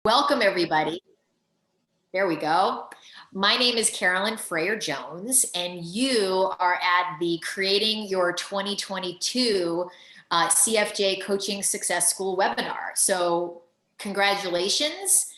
Welcome, everybody. There we go. My name is Carolyn Freyer-Jones, and you are at the Creating Your 2022 CFJ Coaching Success School webinar. So congratulations.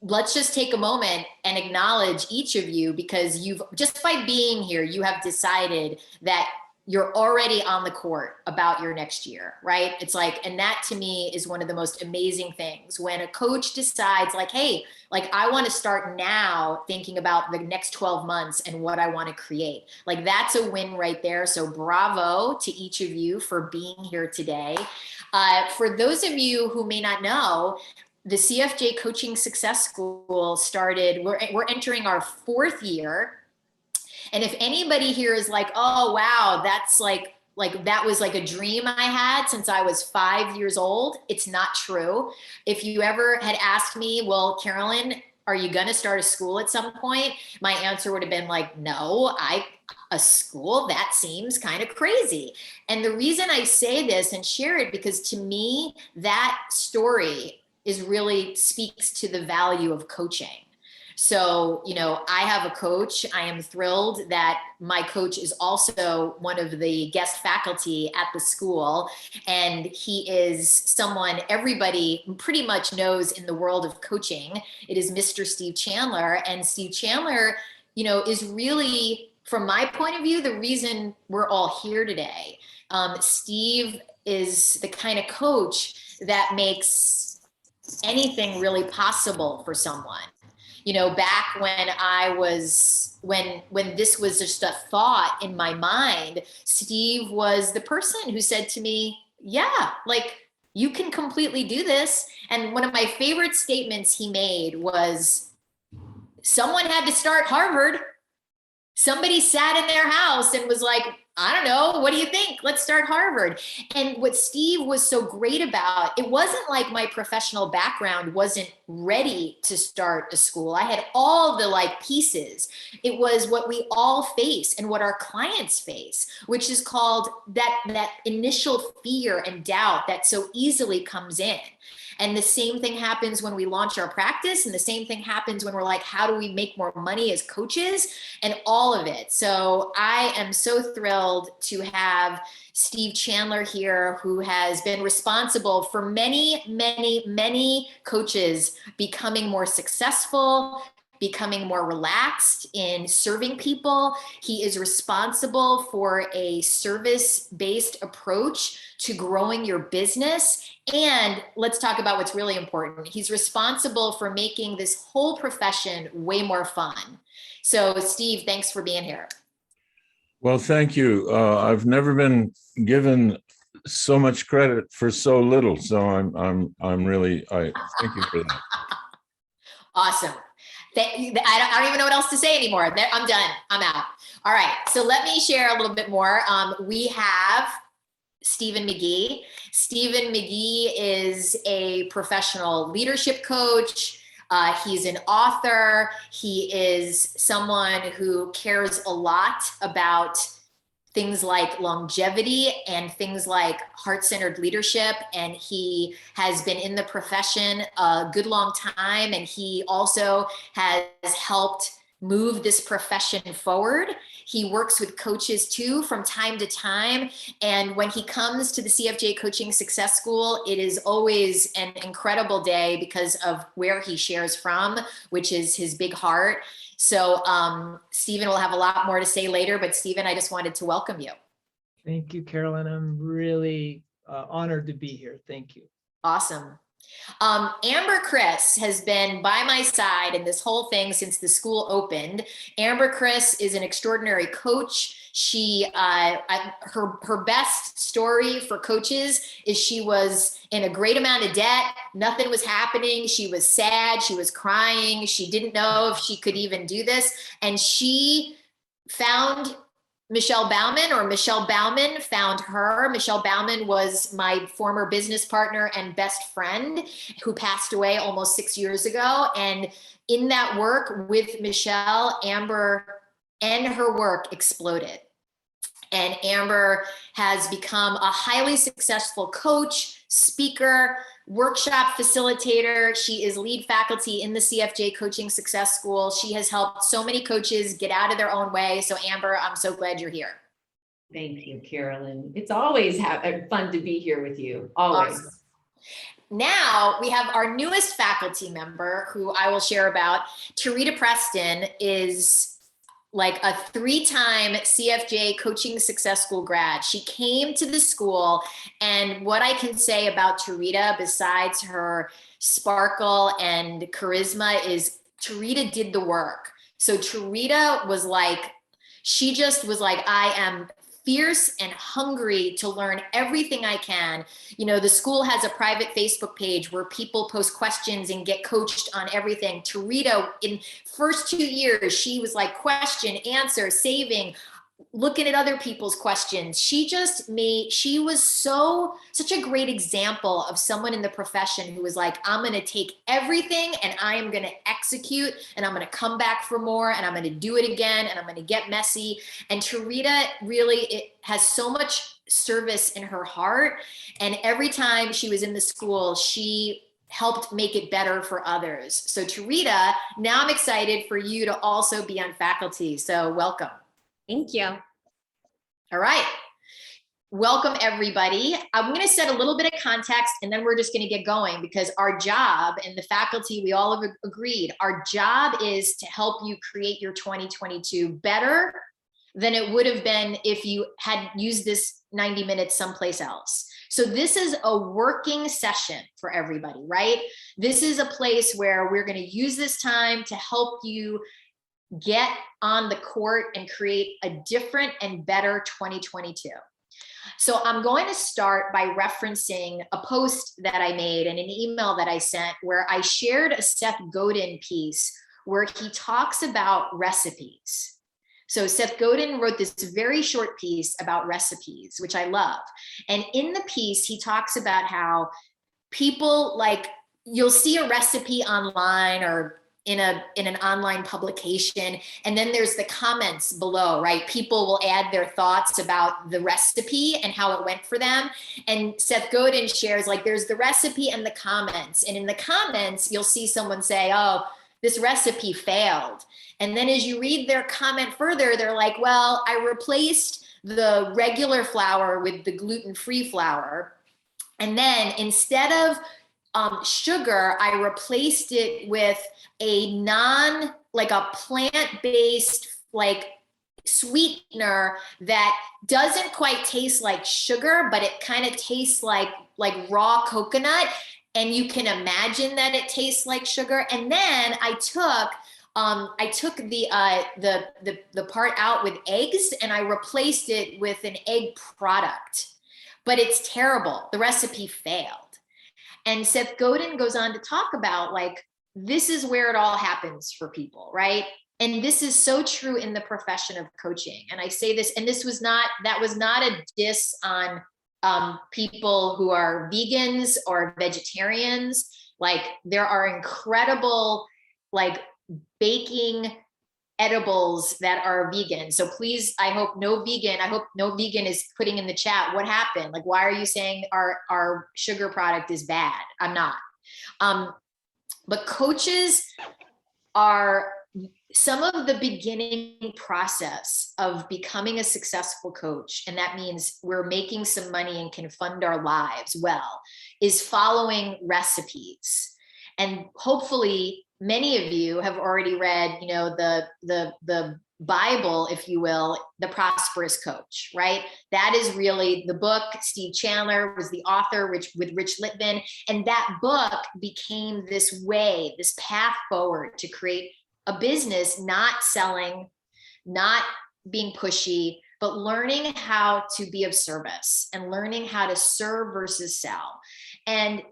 Let's just take a moment and acknowledge each of you, because you've just by being here, you have decided that you're already on the court about your next year, right? It's like, and that to me is one of the most amazing things when a coach decides like, hey, like I want to start now thinking about the next 12 months and what I want to create. Like that's a win right there. So bravo to each of you for being here today. For those of you who may not know, the CFJ Coaching Success School started, we're entering our 4th year. And if anybody here is like, oh, wow, that's like that was like a dream I had since I was 5 years old, it's not true. If you ever had asked me, well, Carolyn, are you going to start a school at some point? My answer would have been like, no, a school, that seems kind of crazy. And the reason I say this and share it, because to me, that story is really speaks to the value of coaching. So, you know, I have a coach. I am thrilled that my coach is also one of the guest faculty at the school. And he is someone everybody pretty much knows in the world of coaching. It is Mr. Steve Chandler. And Steve Chandler, you know, is really, from my point of view, the reason we're all here today. Steve is the kind of coach that makes anything really possible for someone. You know, back when I was, when this was just a thought in my mind, Steve was the person who said to me, yeah, like you can completely do this. And one of my favorite statements he made was, someone had to start Harvard. Somebody sat in their house and was like, I don't know, what do you think? Let's start Harvard. And what Steve was so great about, it wasn't like my professional background wasn't ready to start a school. I had all the like pieces. It was what we all face and what our clients face, which is called that initial fear and doubt that so easily comes in. And the same thing happens when we launch our practice. And the same thing happens when we're like, how do we make more money as coaches and all of it. So I am so thrilled to have Steve Chandler here, who has been responsible for many, many, many coaches becoming more successful, becoming more relaxed in serving people. He is responsible for a service-based approach to growing your business. And let's talk about what's really important. He's responsible for making this whole profession way more fun. So Steve, thanks for being here. Well, thank you. I've never been given so much credit for so little. So I'm really, I thank you for that. Awesome. I don't even know what else to say anymore. I'm done. I'm out. All right. So let me share a little bit more. We have Stephen McGhee. Stephen McGhee is a professional leadership coach. He's an author. He is someone who cares a lot about things like longevity and things like heart-centered leadership. And he has been in the profession a good long time. And he also has helped move this profession forward. He works with coaches too from time to time. And when he comes to the CFJ Coaching Success School, it is always an incredible day because of where he shares from, which is his big heart. So Stephen will have a lot more to say later, but Stephen, I just wanted to welcome you. Thank you, Carolyn. I'm really honored to be here. Thank you. Awesome. Amber Krzys has been by my side in this whole thing since the school opened. Amber Krzys is an extraordinary coach. She, her best story for coaches is she was in a great amount of debt. Nothing was happening. She was sad. She was crying. She didn't know if she could even do this. And she found Michelle Bauman, or Michelle Bauman found her. Michelle Bauman was my former business partner and best friend who passed away almost 6 years ago. And in that work with Michelle, Amber and her work exploded. And Amber has become a highly successful coach, speaker, workshop facilitator. She is lead faculty in the CFJ Coaching Success School. She has helped so many coaches get out of their own way. So Amber, I'm so glad you're here. Thank you, Carolyn. It's always fun to be here with you, always. Awesome. Now we have our newest faculty member who I will share about. Tarita Preston is like a 3-time CFJ Coaching Success School grad. She came to the school, and what I can say about Tarita, besides her sparkle and charisma, is Tarita did the work. So Tarita was like, she just was like, I am fierce and hungry to learn everything I can. You know, the school has a private Facebook page where people post questions and get coached on everything. Tarita, in first 2 years, she was like question, answer, saving, looking at other people's questions. She was such a great example of someone in the profession who was like, I'm going to take everything and I am going to execute, and I'm going to come back for more, and I'm going to do it again, and I'm going to get messy. And Tarita really has so much service in her heart. And every time she was in the school, she helped make it better for others. So Tarita, now I'm excited for you to also be on faculty. So welcome. Thank you. All right. Welcome, everybody. I'm going to set a little bit of context, and then we're just going to get going, because our job, and the faculty, we all have agreed, our job is to help you create your 2022 better than it would have been if you had used this 90 minutes someplace else. So this is a working session for everybody, right? This is a place where we're going to use this time to help you get on the court and create a different and better 2022. So I'm going to start by referencing a post that I made and an email that I sent where I shared a Seth Godin piece where he talks about recipes. So Seth Godin wrote this very short piece about recipes, which I love. And in the piece, he talks about how people, like, you'll see a recipe online or in an online publication, and then there's the comments below, right? People will add their thoughts about the recipe and how it went for them. And Seth Godin shares, like, there's the recipe and the comments. And in the comments, you'll see someone say, oh, this recipe failed. And then as you read their comment further, they're like, well, I replaced the regular flour with the gluten-free flour. And then instead of sugar, I replaced it with a plant-based sweetener that doesn't quite taste like sugar, but it kind of tastes like raw coconut. And you can imagine that it tastes like sugar. And then I took the part out with eggs, and I replaced it with an egg product, but it's terrible. The recipe failed. And Seth Godin goes on to talk about, like, this is where it all happens for people, right? And this is so true in the profession of coaching. And I say this, and that was not a diss on people who are vegans or vegetarians. Like, there are incredible, like, baking edibles that are vegan. So please, I hope no vegan is putting in the chat, what happened? Like, why are you saying our sugar product is bad? I'm not. But coaches are some of the beginning process of becoming a successful coach. And that means we're making some money and can fund our lives well, is following recipes. And hopefully many of you have already read, you know, the Bible, if you will, The Prosperous Coach, right? That is really the book. Steve Chandler was the author, with Rich Litvin. And that book became this way, this path forward to create a business, not selling, not being pushy, but learning how to be of service and learning how to serve versus sell. And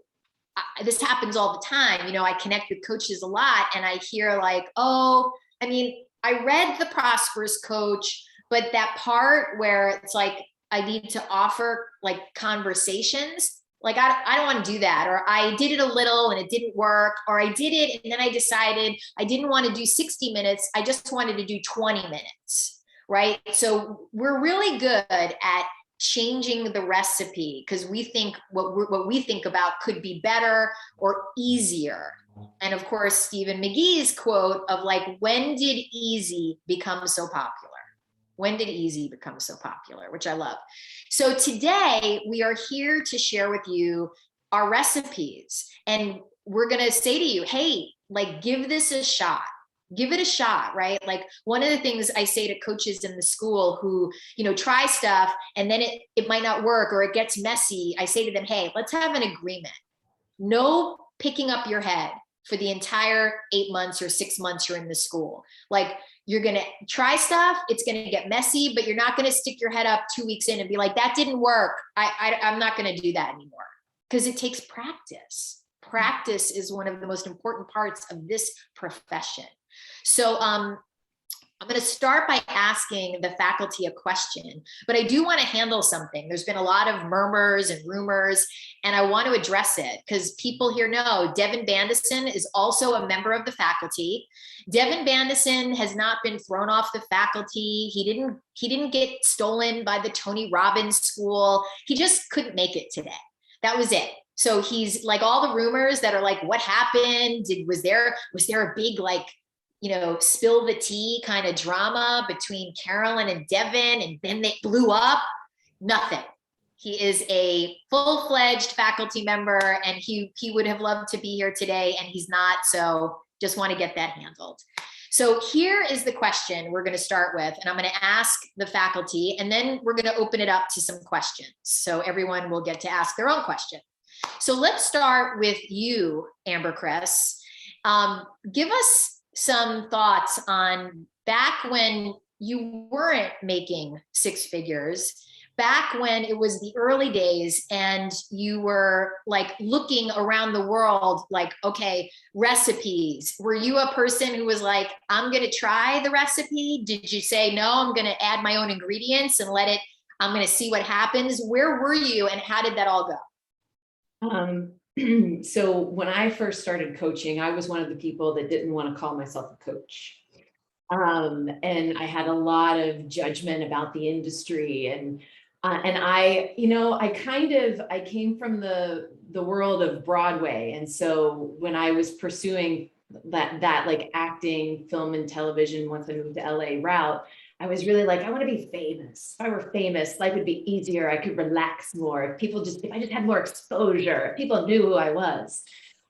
this happens all the time. You know, I connect with coaches a lot, and I hear like, oh, I mean, I read The Prosperous Coach, but that part where it's like, I need to offer like conversations, like, I don't want to do that. Or I did it a little and it didn't work, or I did it and then I decided I didn't want to do 60 minutes. I just wanted to do 20 minutes. right? So we're really good at changing the recipe because we think what we think about could be better or easier. And of course, Stephen McGhee's quote of like, when did easy become so popular? When did easy become so popular? Which I love. So today we are here to share with you our recipes. And we're going to say to you, hey, like, give this a shot. Give it a shot, right? Like one of the things I say to coaches in the school who, try stuff and then it might not work or it gets messy. I say to them, hey, let's have an agreement. No picking up your head for the entire 8 months or 6 months you're in the school. Like you're going to try stuff. It's going to get messy, but you're not going to stick your head up 2 weeks in and be like, that didn't work. I'm not going to do that anymore because it takes practice. Practice is one of the most important parts of this profession. So I'm going to start by asking the faculty a question, but I do want to handle something. There's been a lot of murmurs and rumors, and I want to address it because people here know Devin Bandison is also a member of the faculty. Devin Bandison has not been thrown off the faculty. He didn't get stolen by the Tony Robbins School. He just couldn't make it today. That was it. So he's like all the rumors that are like, what happened? Was there a big like, spill the tea kind of drama between Carolyn and Devin, and then they blew up? Nothing. He is a full-fledged faculty member, and he would have loved to be here today, and he's not. So just want to get that handled. So here is the question we're going to start with, and I'm going to ask the faculty, and then we're going to open it up to some questions. So everyone will get to ask their own question. So let's start with you, Amber Krzys. Give us some thoughts on back when you weren't making six figures, back when it was the early days and you were like looking around the world, like, okay, recipes. Were you a person who was like, I'm going to try the recipe? Did you say, no, I'm going to add my own ingredients and I'm going to see what happens? Where were you and how did that all go? So when I first started coaching, I was one of the people that didn't want to call myself a coach. And I had a lot of judgment about the industry and I came from the world of Broadway. And so when I was pursuing that like acting, film and television, once I moved to LA route, I was really like, I want to be famous. If I were famous, life would be easier. I could relax more. If I just had more exposure, if people knew who I was.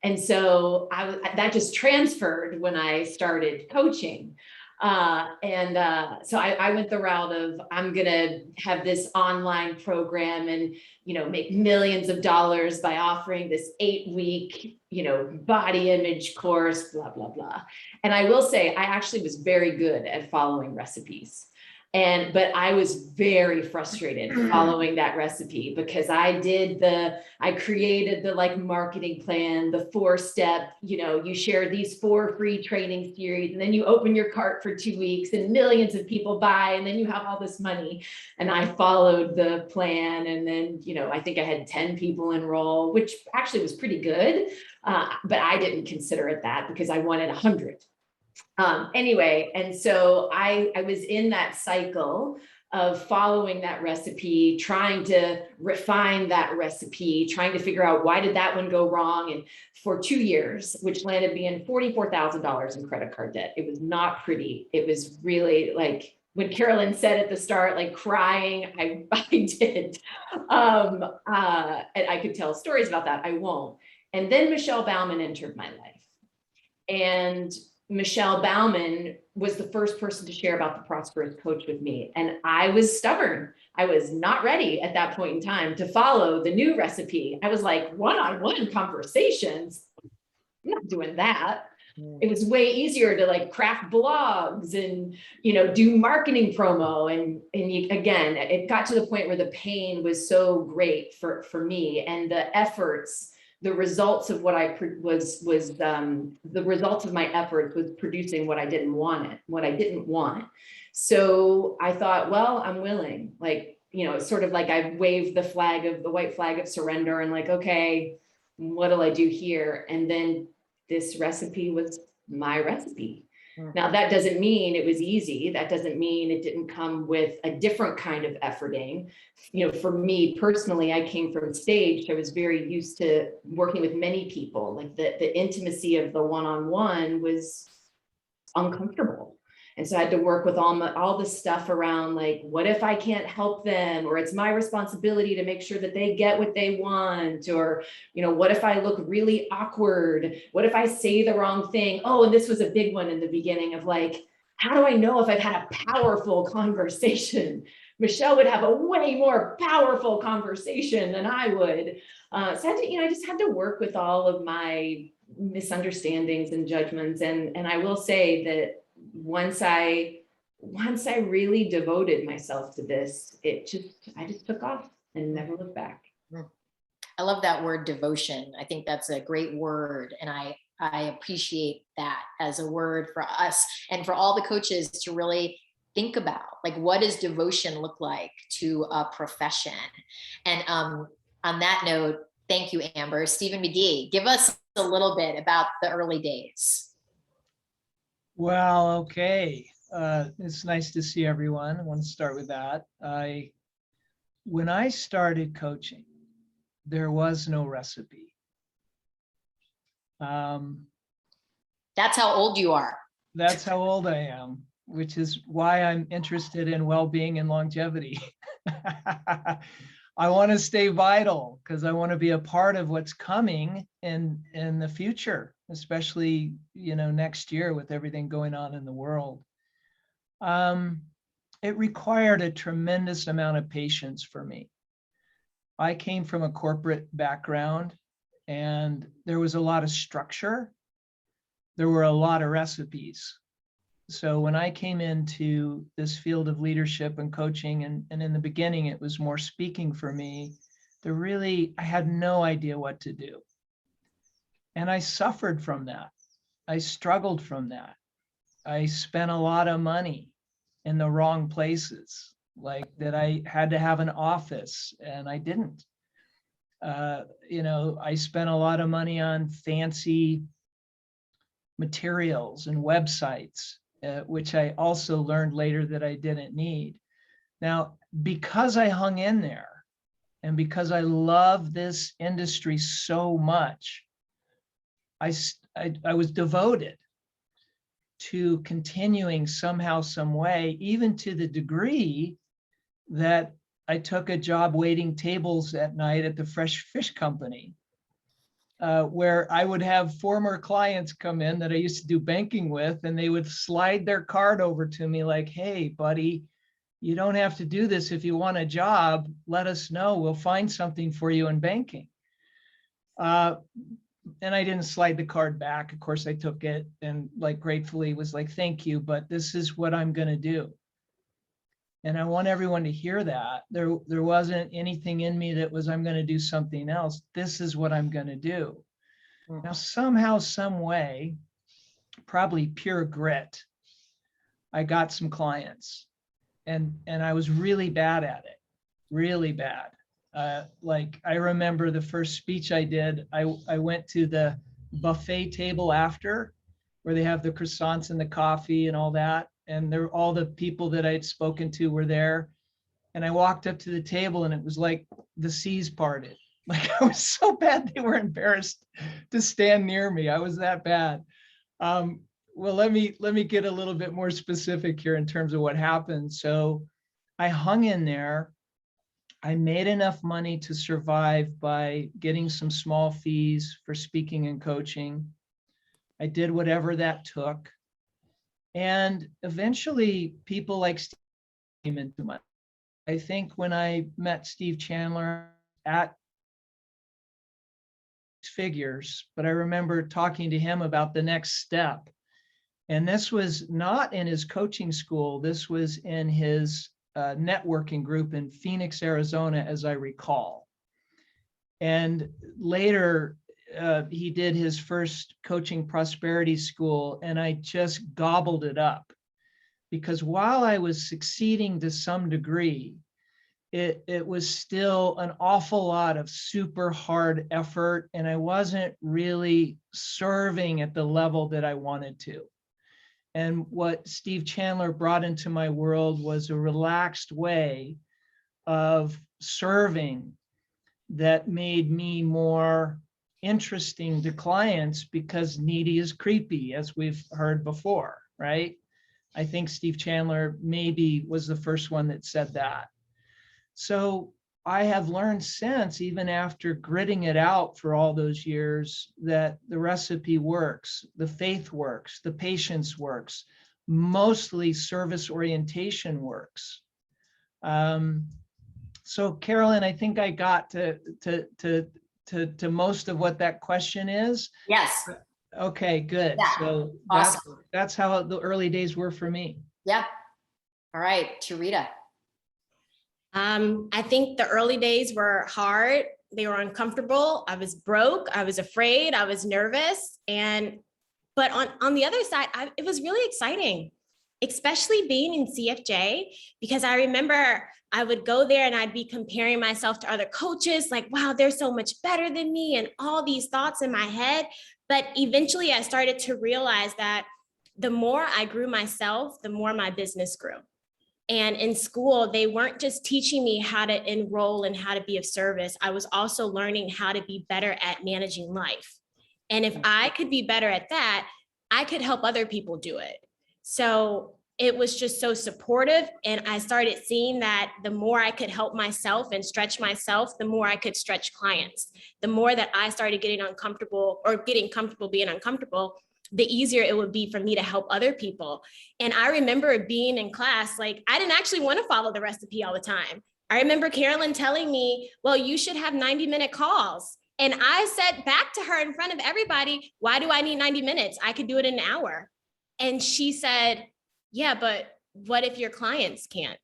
And so that just transferred when I started coaching. So I went the route of, I'm going to have this online program and, make millions of dollars by offering this 8-week, body image course, blah, blah, blah. And I will say, I actually was very good at following recipes. But I was very frustrated following that recipe because I created the like marketing plan, the 4-step, you share these 4 free training series and then you open your cart for 2 weeks and millions of people buy and then you have all this money. And I followed the plan. And then, I think I had 10 people enroll, which actually was pretty good. But I didn't consider it that because I wanted 100. Anyway, and so I was in that cycle of following that recipe, trying to refine that recipe, trying to figure out why did that one go wrong. And for 2 years, which landed me in $44,000 in credit card debt. It was not pretty. It was really like when Carolyn said at the start, like crying, I did. And I could tell stories about that. I won't. And then Michelle Bauman entered my life. And Michelle Bauman was the first person to share about the Prosperous Coach with me. And I was stubborn. I was not ready at that point in time to follow the new recipe. I was like, one-on-one conversations. I'm not doing that. It was way easier to like craft blogs and, do marketing promo. And again, it got to the point where the pain was so great for me and the efforts. The results of what I the results of my efforts was producing what I didn't want. So I thought, well, I'm willing, like, it's sort of like I waved the white flag of surrender and like, okay, what'll I do here? And then this recipe was my recipe. Now, that doesn't mean it was easy. That doesn't mean it didn't come with a different kind of efforting. You know, for me personally, I came from stage. I was very used to working with many people. Like the intimacy of the one-on-one was uncomfortable. And so I had to work with all the stuff around, like, what if I can't help them? Or it's my responsibility to make sure that they get what they want. Or, you know, what if I look really awkward? What if I say the wrong thing? Oh, and this was a big one in the beginning of like, how do I know if I've had a powerful conversation? Michelle would have a way more powerful conversation than I would. So I had to, I just had to work with all of my misunderstandings and judgments. And I will say that once I really devoted myself to this, I just took off and never looked back. I love that word, devotion. I think that's a great word. And I appreciate that as a word for us and for all the coaches to really think about, like, what does devotion look like to a profession? And on that note, thank you, Amber. Stephen McGhee, give us a little bit about the early days. Well, okay. It's nice to see everyone. I want to start with that. When I started coaching, there was no recipe. That's how old you are. That's how old I am, which is why I'm interested in well-being and longevity. I want to stay vital because I want to be a part of what's coming in the future, especially, next year with everything going on in the world. It required a tremendous amount of patience for me. I came from a corporate background and there was a lot of structure. There were a lot of recipes. So when I came into this field of leadership and coaching, and in the beginning, it was more speaking for me, I had no idea what to do. And I suffered from that. I struggled from that. I spent a lot of money in the wrong places, like that I had to have an office and I didn't. I spent a lot of money on fancy materials and websites, which I also learned later that I didn't need. Now, because I hung in there and because I love this industry so much, I was devoted to continuing somehow, some way, even to the degree that I took a job waiting tables at night at the Fresh Fish Company, where I would have former clients come in that I used to do banking with, and they would slide their card over to me like, hey, buddy, you don't have to do this. If you want a job, let us know. We'll find something for you in banking. And I didn't slide the card back. Of course, I took it and gratefully was like, thank you, but this is what I'm going to do. And I want everyone to hear that. There wasn't anything in me that was, I'm going to do something else. This is what I'm going to do. Now, somehow, some way, probably pure grit, I got some clients and I was really bad at it, really bad. I remember the first speech I did, I went to the buffet table after, where they have the croissants and the coffee and all that. And all the people that I'd spoken to were there. And I walked up to the table and it was like the seas parted. Like I was so bad, they were embarrassed to stand near me. I was that bad. Well, let me get a little bit more specific here in terms of what happened. So I hung in there. I made enough money to survive by getting some small fees for speaking and coaching. I did whatever that took. And eventually people like Steve came into my life. I think when I met Steve Chandler at figures, but I remember talking to him about the next step. And this was not in his coaching school. This was in his networking group in Phoenix, Arizona, as I recall. And later, he did his first coaching prosperity school, and I just gobbled it up. Because while I was succeeding to some degree, it was still an awful lot of super hard effort, and I wasn't really serving at the level that I wanted to. And what Steve Chandler brought into my world was a relaxed way of serving that made me more interesting to clients, because needy is creepy, as we've heard before, right? I think Steve Chandler maybe was the first one that said that. So I have learned since, even after gritting it out for all those years, that the recipe works, the faith works, the patience works, mostly service orientation works. So Carolyn, I think I got to most of what that question is. Yes. Okay, good. Yeah. So Awesome. that's how the early days were for me. Yeah. All right, Tarita. I think the early days were hard. They were uncomfortable. I was broke. I was afraid. I was nervous. But on the other side, it was really exciting, especially being in CFJ, because I remember I would go there and I'd be comparing myself to other coaches, like, wow, they're so much better than me, and all these thoughts in my head. But eventually I started to realize that the more I grew myself, the more my business grew. And in school, they weren't just teaching me how to enroll and how to be of service. I was also learning how to be better at managing life. And if I could be better at that, I could help other people do it. So it was just so supportive. And I started seeing that the more I could help myself and stretch myself, the more I could stretch clients. The more that I started getting uncomfortable or getting comfortable being uncomfortable, the easier it would be for me to help other people. And I remember being in class, like, I didn't actually want to follow the recipe all the time. I remember Carolyn telling me, well, you should have 90-minute calls. And I said back to her in front of everybody, why do I need 90 minutes? I could do it in an hour. And she said, yeah, but what if your clients can't?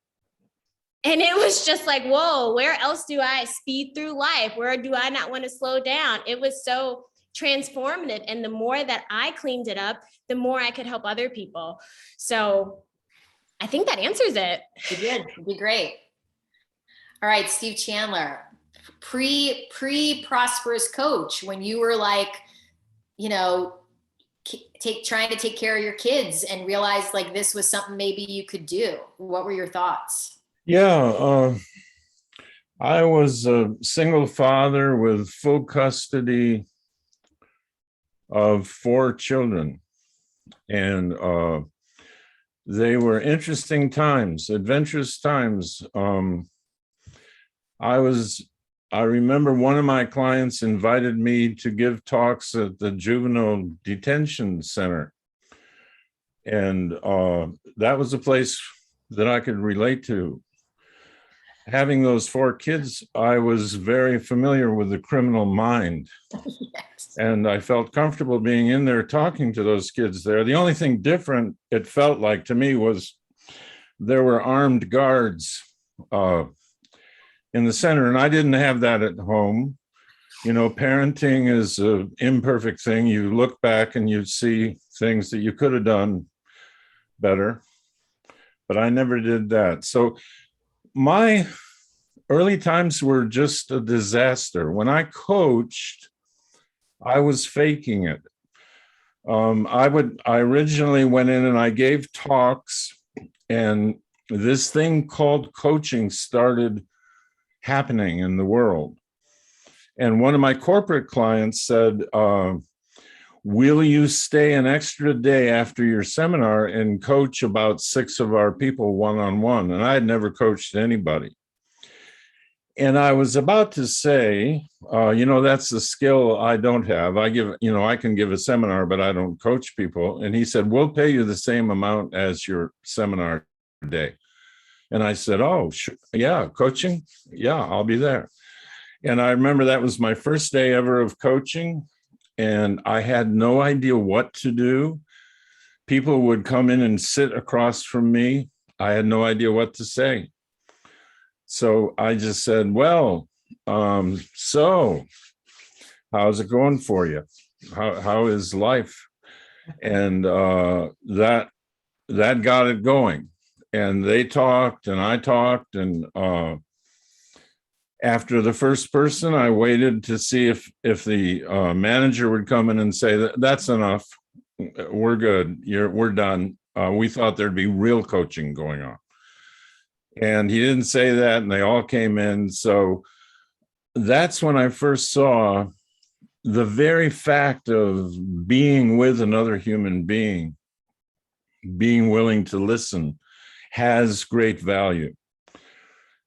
And it was just like, whoa, where else do I speed through life? Where do I not want to slow down? It was so transformative. And the more that I cleaned it up, the more I could help other people. So I think that answers it. You did. It'd be great. All right, Steve Chandler, pre-prosperous coach, when you were like, you know, trying to take care of your kids and realized like this was something maybe you could do. What were your thoughts? Yeah, I was a single father with full custody of 4 children. And they were interesting times, adventurous times. I remember one of my clients invited me to give talks at the juvenile detention center. And that was a place that I could relate to. Having those 4 kids, I was very familiar with the criminal mind. Yes. And I felt comfortable being in there talking to those kids there. The only thing different, it felt like to me, was there were armed guards in the center, and I didn't have that at home. You know, parenting is an imperfect thing. You look back and you see things that you could have done better, but I never did that. So my early times were just a disaster. When I coached, I was faking it. I originally went in and I gave talks, and this thing called coaching started happening in the world. And one of my corporate clients said, will you stay an extra day after your seminar and coach about 6 of our people one-on-one? And I had never coached anybody. And I was about to say, you know, that's a skill I don't have. I can give a seminar, but I don't coach people. And he said, we'll pay you the same amount as your seminar day. And I said, oh, yeah, coaching? Yeah, I'll be there. And I remember that was my first day ever of coaching. And I had no idea what to do. People would come in and sit across from me. I had no idea what to say. So I just said, well, so how's it going for you? How is life? And that got it going. And they talked and I talked. And after the first person, I waited to see if the manager would come in and say, that's enough. We're good. We're done. We thought there'd be real coaching going on. And he didn't say that, and they all came in. So that's when I first saw the very fact of being with another human being, being willing to listen, has great value.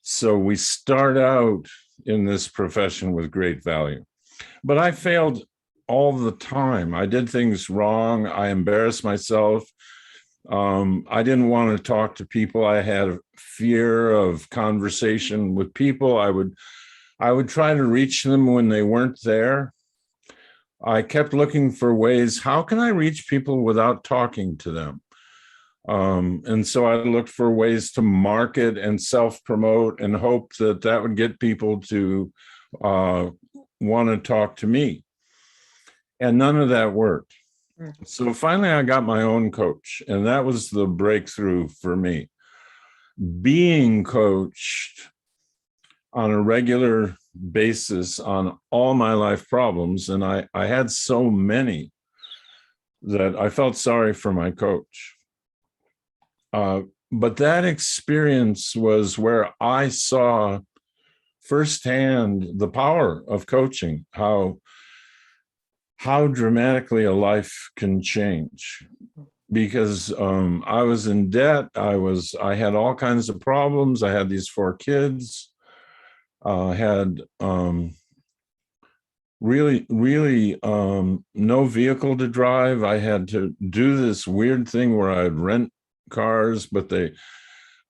So we start out in this profession with great value. But I failed all the time. I did things wrong. I embarrassed myself. I didn't want to talk to people. I had a fear of conversation with people. I would try to reach them when they weren't there. I kept looking for ways, how can I reach people without talking to them? And so I looked for ways to market and self-promote and hope that that would get people to want to talk to me. And none of that worked. So finally, I got my own coach, and that was the breakthrough for me. Being coached on a regular basis on all my life problems, and I had so many that I felt sorry for my coach. But that experience was where I saw firsthand the power of coaching, how dramatically a life can change. Because I was in debt, I had all kinds of problems. I had these 4 kids. Had really no vehicle to drive. I had to do this weird thing where I'd rent cars, but they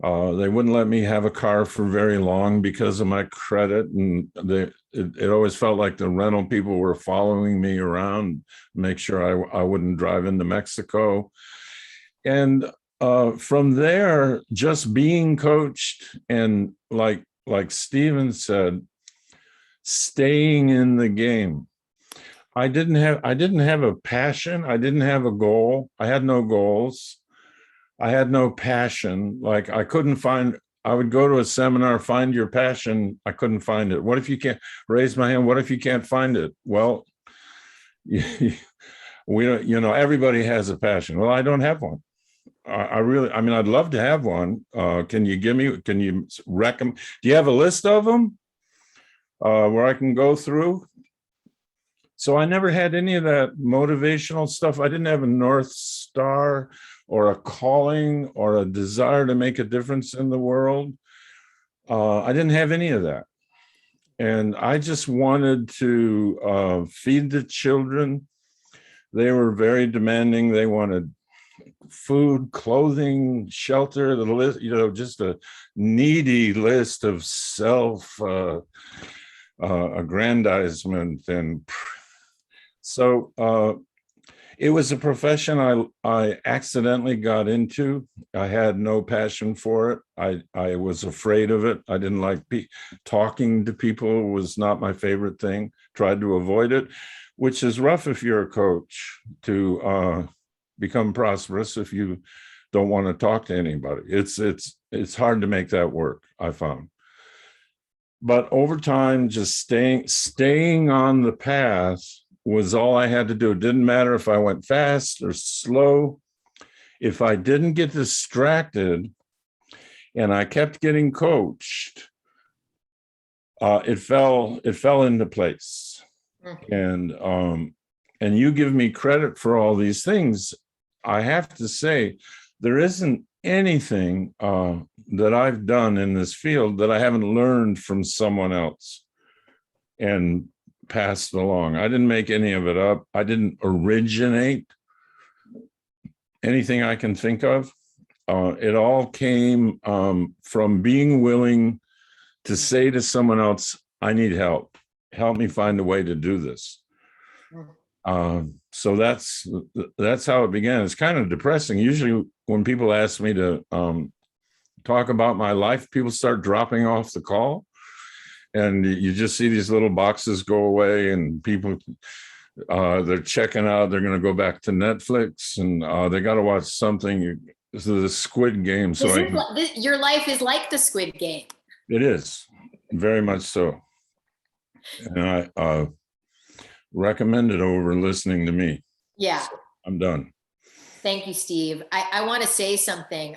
wouldn't let me have a car for very long because of my credit, and it always felt like the rental people were following me around, make sure I wouldn't drive into Mexico. And from there, just being coached and like Stephen said, staying in the game. I didn't have a passion. I didn't have a goal. I had no goals. I had no passion. Like I would go to a seminar, find your passion. I couldn't find it. What if you can't raise my hand? What if you can't find it? Well, we don't, everybody has a passion. Well, I don't have one. I'd love to have one. Can you recommend, do you have a list of them where I can go through? So I never had any of that motivational stuff. I didn't have a North Star or a calling or a desire to make a difference in the world. I didn't have any of that. And I just wanted to feed the children. They were very demanding. They wanted food, clothing, shelter, the list, just a needy list of self-aggrandizement. And so it was a profession I accidentally got into. I had no passion for it. I was afraid of it. I didn't like talking to people, was not my favorite thing. Tried to avoid it, which is rough if you're a coach to become prosperous if you don't want to talk to anybody. It's hard to make that work, I found. But over time, just staying on the path was all I had to do. It didn't matter if I went fast or slow. If I didn't get distracted and I kept getting coached, it fell into place. And you give me credit for all these things. I have to say, there isn't anything that I've done in this field that I haven't learned from someone else and passed along. I didn't make any of it up. I didn't originate anything I can think of. It all came from being willing to say to someone else, I need help. Help me find a way to do this. So that's how it began. It's kind of depressing. Usually when people ask me to talk about my life, people start dropping off the call, and you just see these little boxes go away, and people they're checking out. They're going to go back to Netflix, and they got to watch something. This is the Squid Game. So your life is like the Squid Game. It is very much so, and I recommend it over listening to me. Yeah. So I'm done. Thank you, Steve. I want to say something.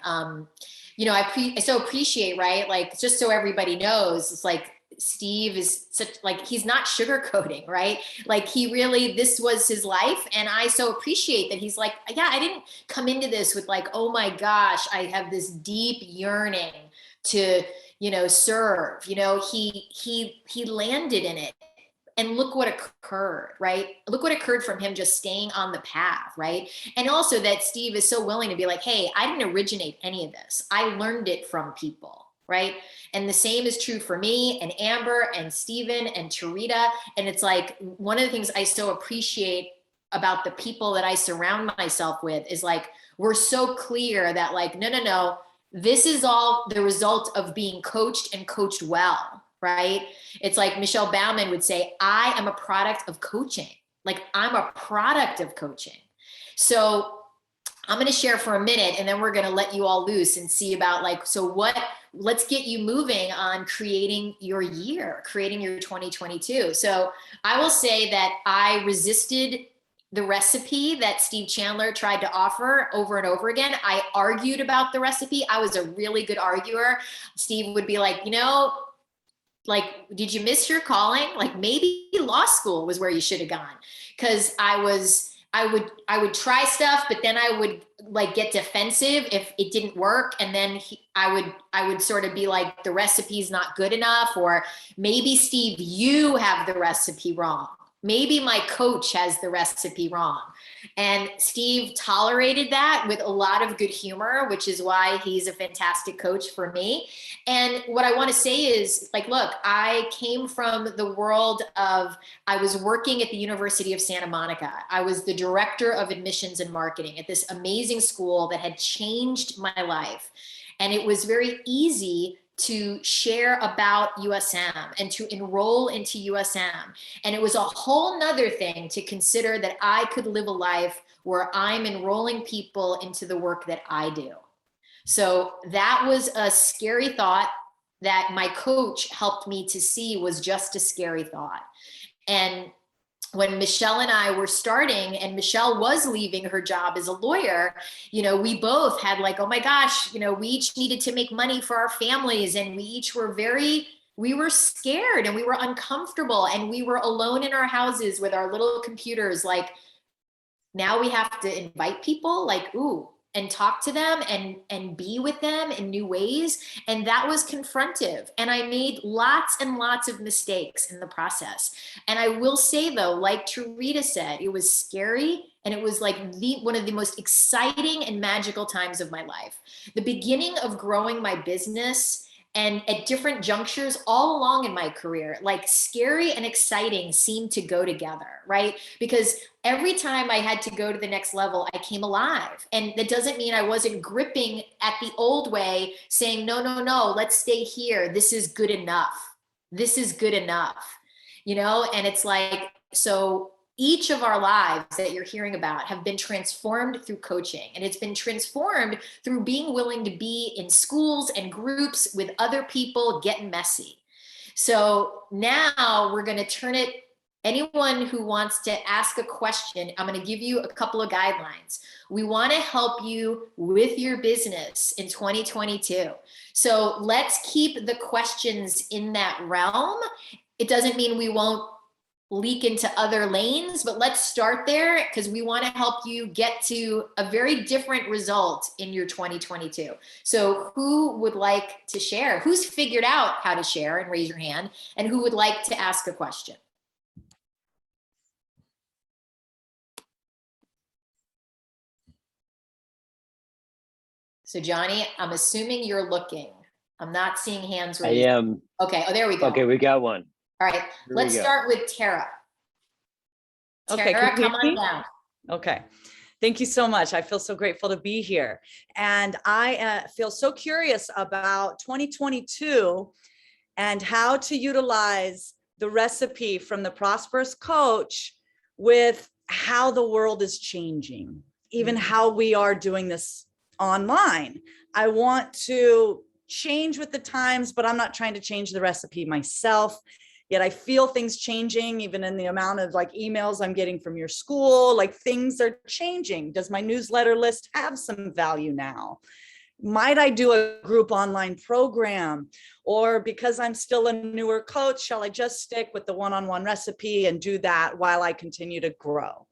You know, I so appreciate, right? Like, just so everybody knows, it's like Steve is such, like, he's not sugarcoating, right? Like, he really, this was his life. And I so appreciate that he's like, yeah, I didn't come into this with like, oh my gosh, I have this deep yearning to, you know, serve. You know, he landed in it. And look what occurred, right? Look what occurred from him just staying on the path, right? And also that Steve is so willing to be like, hey, I didn't originate any of this. I learned it from people, right? And the same is true for me and Amber and Steven and Tarita. And it's like, one of the things I so appreciate about the people that I surround myself with is like, we're so clear that like, no, this is all the result of being coached and coached well. Right? It's like Michelle Bauman would say, I am a product of coaching. Like, I'm a product of coaching. So I'm going to share for a minute and then we're going to let you all loose and see about like, so what, let's get you moving on creating your year, creating your 2022. So I will say that I resisted the recipe that Steve Chandler tried to offer over and over again. I argued about the recipe. I was a really good arguer. Steve would be like, you know, like, did you miss your calling? Like, maybe law school was where you should have gone. Cause I would try stuff, but then I would like get defensive if it didn't work. And then I would sort of be like, the recipe's not good enough, or maybe Steve, you have the recipe wrong. Maybe my coach has the recipe wrong. And Steve tolerated that with a lot of good humor, which is why he's a fantastic coach for me. And what I want to say is like, look, I came from the world of, I was working at the University of Santa Monica. I was the director of admissions and marketing at this amazing school that had changed my life. And it was very easy to share about USM and to enroll into USM. And it was a whole nother thing to consider that I could live a life where I'm enrolling people into the work that I do. So that was a scary thought that my coach helped me to see was just a scary thought. And when Michelle and I were starting and Michelle was leaving her job as a lawyer, you know, we both had like, oh my gosh, you know, we each needed to make money for our families. And we each were we were scared and we were uncomfortable and we were alone in our houses with our little computers. Like, now we have to invite people, like, ooh, and talk to them and be with them in new ways. And that was confrontive. And I made lots and lots of mistakes in the process. And I will say though, like Tarita said, it was scary. And it was like one of the most exciting and magical times of my life. The beginning of growing my business, and at different junctures all along in my career, like scary and exciting seemed to go together, right? Because every time I had to go to the next level, I came alive. And that doesn't mean I wasn't gripping at the old way, saying, no, let's stay here. This is good enough. This is good enough, you know? And it's like, so each of our lives that you're hearing about have been transformed through coaching, and it's been transformed through being willing to be in schools and groups with other people getting messy. So now we're going to turn it, anyone who wants to ask a question, I'm going to give you a couple of guidelines. We want to help you with your business in 2022. So let's keep the questions in that realm. It doesn't mean we won't leak into other lanes, but let's start there because we want to help you get to a very different result in your 2022. So who would like to share? Who's figured out how to share, and raise your hand, and who would like to ask a question? So Johnny, I'm assuming you're looking. I'm not seeing hands raised. I am. Okay, oh, there we go. Okay, we got one. All right, Here let's we go. start with Tara. Okay, Tara, can you come hear on me? down. Okay. Thank you so much. I feel so grateful to be here. And I feel so curious about 2022 and how to utilize the recipe from the Prosperous Coach with how the world is changing, even how we are doing this online. I want to change with the times, but I'm not trying to change the recipe myself. yet I feel things changing, even in the amount of like emails I'm getting from your school, like things are changing. Does my newsletter list have some value now? Might I do a group online program? Or because I'm still a newer coach, shall I just stick with the one-on-one recipe and do that while I continue to grow?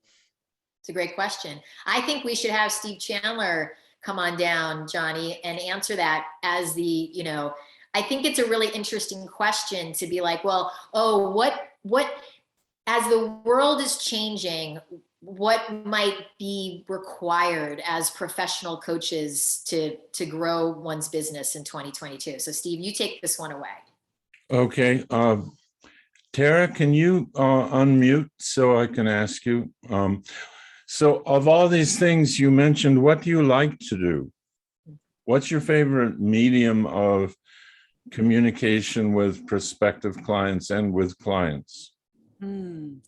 It's a great question. I think we should have Steve Chandler come on down, Johnny, and answer that as the, I think it's a really interesting question to be like, well, oh, what, as the world is changing, what might be required as professional coaches to grow one's business in 2022? So Steve, you take this one away. Okay. Tara, can you unmute so I can ask you? So of all these things you mentioned, what do you like to do? What's your favorite medium of communication with prospective clients and with clients? What's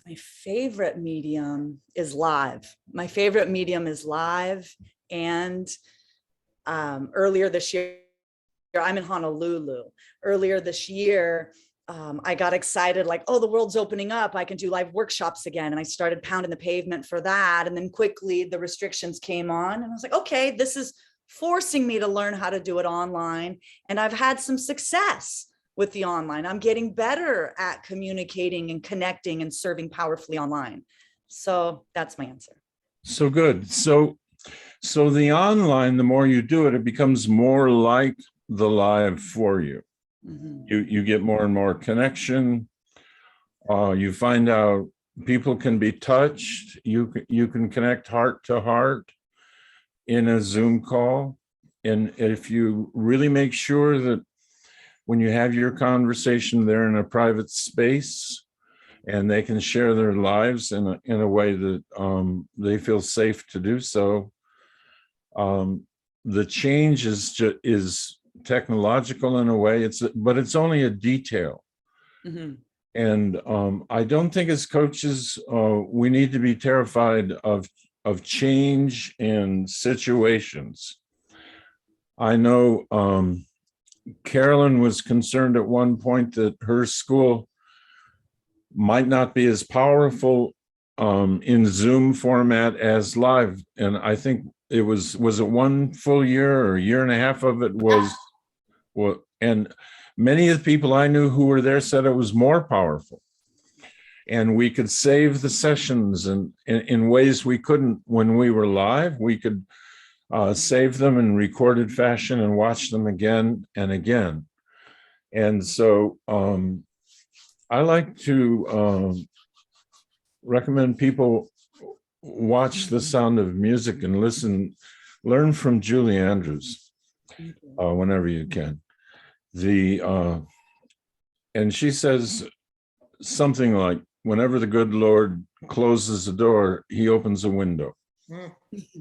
my favorite medium is live. My favorite medium is live. And earlier this year, I'm in Honolulu. Earlier this year, I got excited, like, oh, the world's opening up. I can do live workshops again. And I started pounding the pavement for that. And then quickly the restrictions came on. And I was like, okay, this is forcing me to learn how to do it online. And I've had some success with the online. I'm getting better at communicating and connecting and serving powerfully online. So that's my answer. So good. So the online, the more you do it, it becomes more like the live for you. You get more and more connection. You find out people can be touched. You can connect heart to heart in a Zoom call. And if you really make sure that when you have your conversation, they're in a private space and they can share their lives in a way that they feel safe to do so. The change is technological in a way, but it's only a detail. And I don't think as coaches, we need to be terrified of change in situations. I know Carolyn was concerned at one point that her school might not be as powerful in Zoom format as live. And I think it was it 1 full year or a year and a half of it was, and many of the people I knew who were there said it was more powerful. And we could save the sessions and in ways we couldn't when we were live. We could save them in recorded fashion and watch them again and again. And so I like to recommend people watch The Sound of Music and learn from Julie Andrews whenever you can. And she says something like, whenever the good Lord closes a door, he opens a window.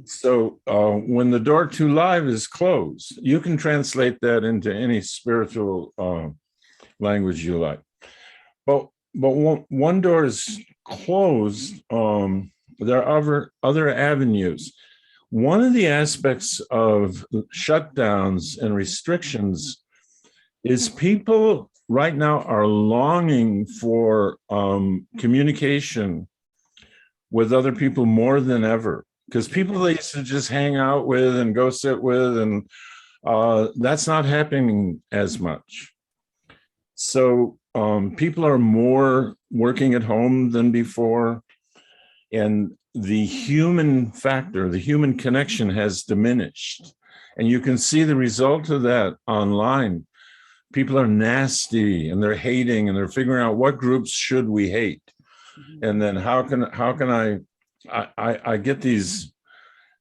So when the door to live is closed, you can translate that into any spiritual language you like. But one door is closed, there are other avenues. One of the aspects of shutdowns and restrictions is people right now are longing for communication with other people more than ever, because people they used to just hang out with and go sit with, and that's not happening as much. So people are more working at home than before, and the human factor, the human connection has diminished. And you can see the result of that online. People are nasty and they're hating and they're figuring out what groups should we hate. And then how can I get these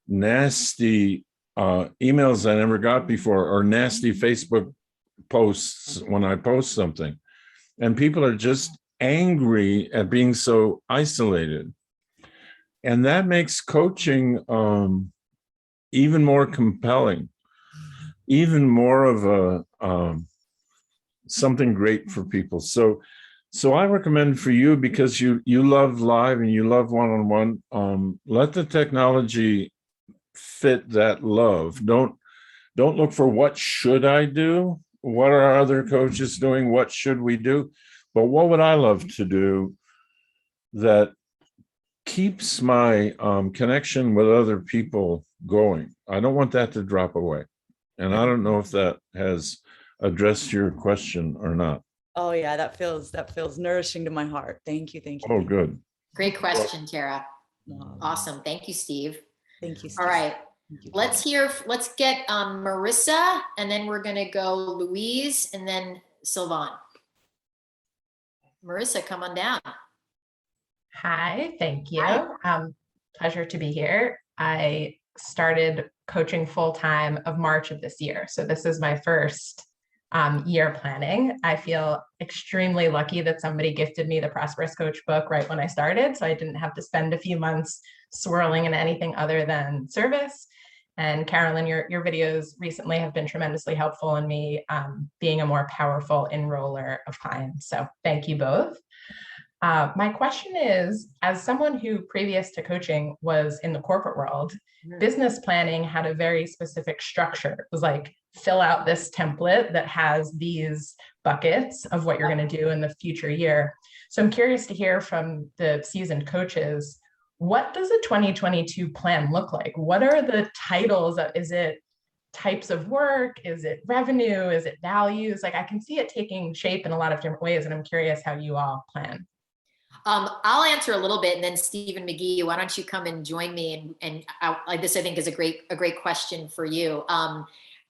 nasty emails I never got before, or nasty Facebook posts when I post something. And people are just angry at being so isolated. And that makes coaching even more compelling, even more of a something great for people. So I recommend for you, because you love live and you love one-on-one, let the technology fit that love. Don't look for what should I do. what are other coaches doing? What should we do? But what would I love to do that keeps my connection with other people going? I don't want that to drop away. And I don't know if that has addressed your question or not. Oh yeah, that feels nourishing to my heart. Thank you. Thank you. Oh, thank you. good. Great question, Tara. Oh, Awesome. Thank you, Steve. Thank you. All Stacey. right. Thank you. Let's get Marissa, and then we're going to go Louise and then Sylvan. Marissa, come on down. Hi, thank you. Hi. Pleasure to be here. I started coaching full-time of March of this year. So this is my first year planning. I feel extremely lucky that somebody gifted me the Prosperous Coach book right when I started. So I didn't have to spend a few months swirling in anything other than service. And Carolyn, your videos recently have been tremendously helpful in me being a more powerful enroller of clients. So thank you both. My question is, as someone who previous to coaching was in the corporate world, business planning had a very specific structure. It was like, fill out this template that has these buckets of what you're going to do in the future year. So I'm curious to hear from the seasoned coaches, what does a 2022 plan look like? What are the titles? Is it types of work? Is it revenue? Is it values? Like, I can see it taking shape in a lot of different ways, and I'm curious how you all plan. I'll answer a little bit, and then Stephen McGhee, why don't you come and join me? And like this, I think is a great question for you.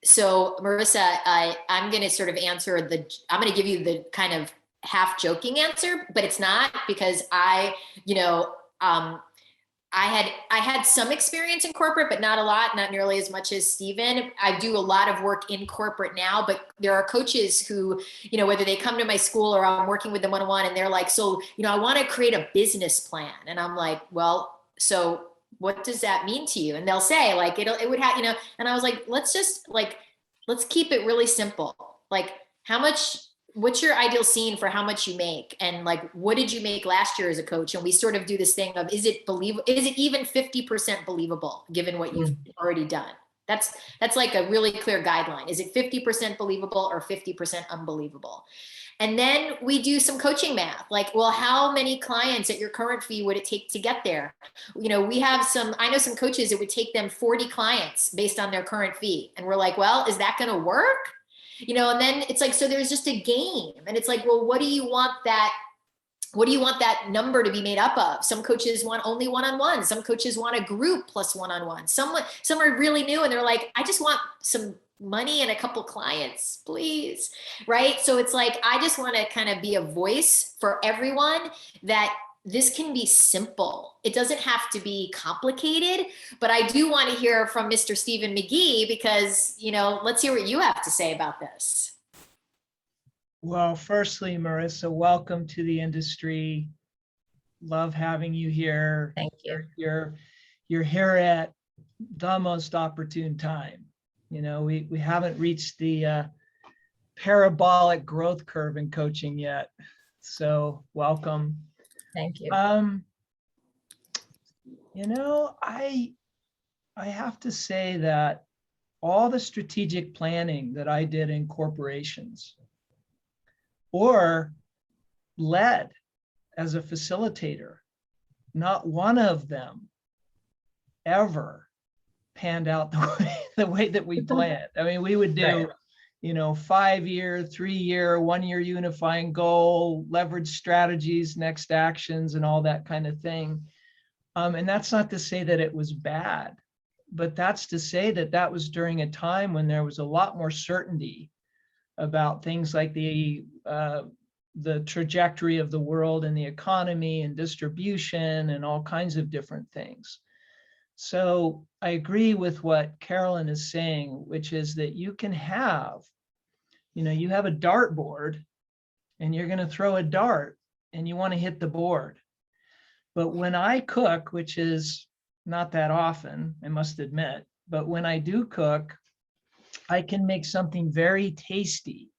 So Marissa, I'm going to sort of answer I'm going to give you the kind of half joking answer, but it's not, because I had some experience in corporate, but not a lot, not nearly as much as Stephen. I do a lot of work in corporate now, but there are coaches who, whether they come to my school or I'm working with them one-on-one, and they're like, so, I want to create a business plan. And I'm like, well, so what does that mean to you? And they'll say like, it would have, and I was like, let's keep it really simple. Like, what's your ideal scene for how much you make? And like, what did you make last year as a coach? And we sort of do this thing of, is it even 50% believable given what you've already done? That's like a really clear guideline. Is it 50% believable or 50% unbelievable? And then we do some coaching math, like, well, how many clients at your current fee would it take to get there? I know some coaches, it would take them 40 clients based on their current fee. And we're like, well, is that going to work? And then it's like, so there's just a game, and it's like, well, what do you want that number to be made up of? Some coaches want only one-on-one. Some coaches want a group plus one-on-one. Some are really new, and they're like, I just want some money and a couple clients, please. Right. So it's like, I just want to kind of be a voice for everyone, that this can be simple. It doesn't have to be complicated, but I do want to hear from Mr. Stephen McGhee, because, let's hear what you have to say about this. Well, firstly, Marissa, welcome to the industry. Love having you here. Thank you. You're here at the most opportune time. We haven't reached the parabolic growth curve in coaching yet. So welcome. Thank you. I have to say that all the strategic planning that I did in corporations or led as a facilitator, not one of them ever panned out the way that we planned. I mean, we would do, 5-year, 3-year, 1-year unifying goal, leverage strategies, next actions, and all that kind of thing. And that's not to say that it was bad, but that's to say that that was during a time when there was a lot more certainty about things like the trajectory of the world and the economy and distribution and all kinds of different things. So I agree with what Carolyn is saying, which is that you can have, you have a dartboard and you're going to throw a dart and you want to hit the board. But when I cook, which is not that often, I must admit, but when I do cook, I can make something very tasty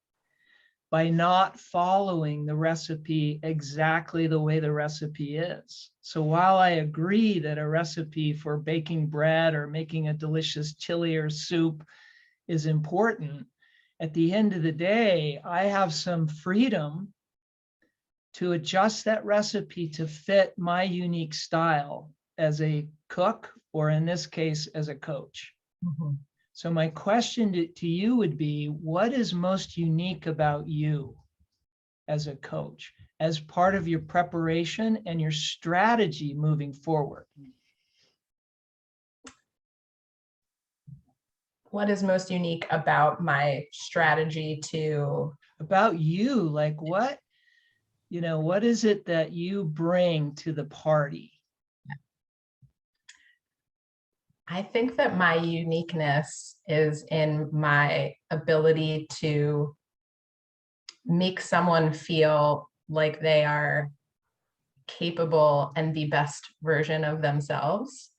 by not following the recipe exactly the way the recipe is. So while I agree that a recipe for baking bread or making a delicious chili or soup is important, at the end of the day, I have some freedom to adjust that recipe to fit my unique style as a cook, or in this case, as a coach. Mhm. So my question to you would be, what is most unique about you as a coach, as part of your preparation and your strategy moving forward? What is most unique about my strategy to, About you, like what is it that you bring to the party? I think that my uniqueness is in my ability to make someone feel like they are capable and the best version of themselves.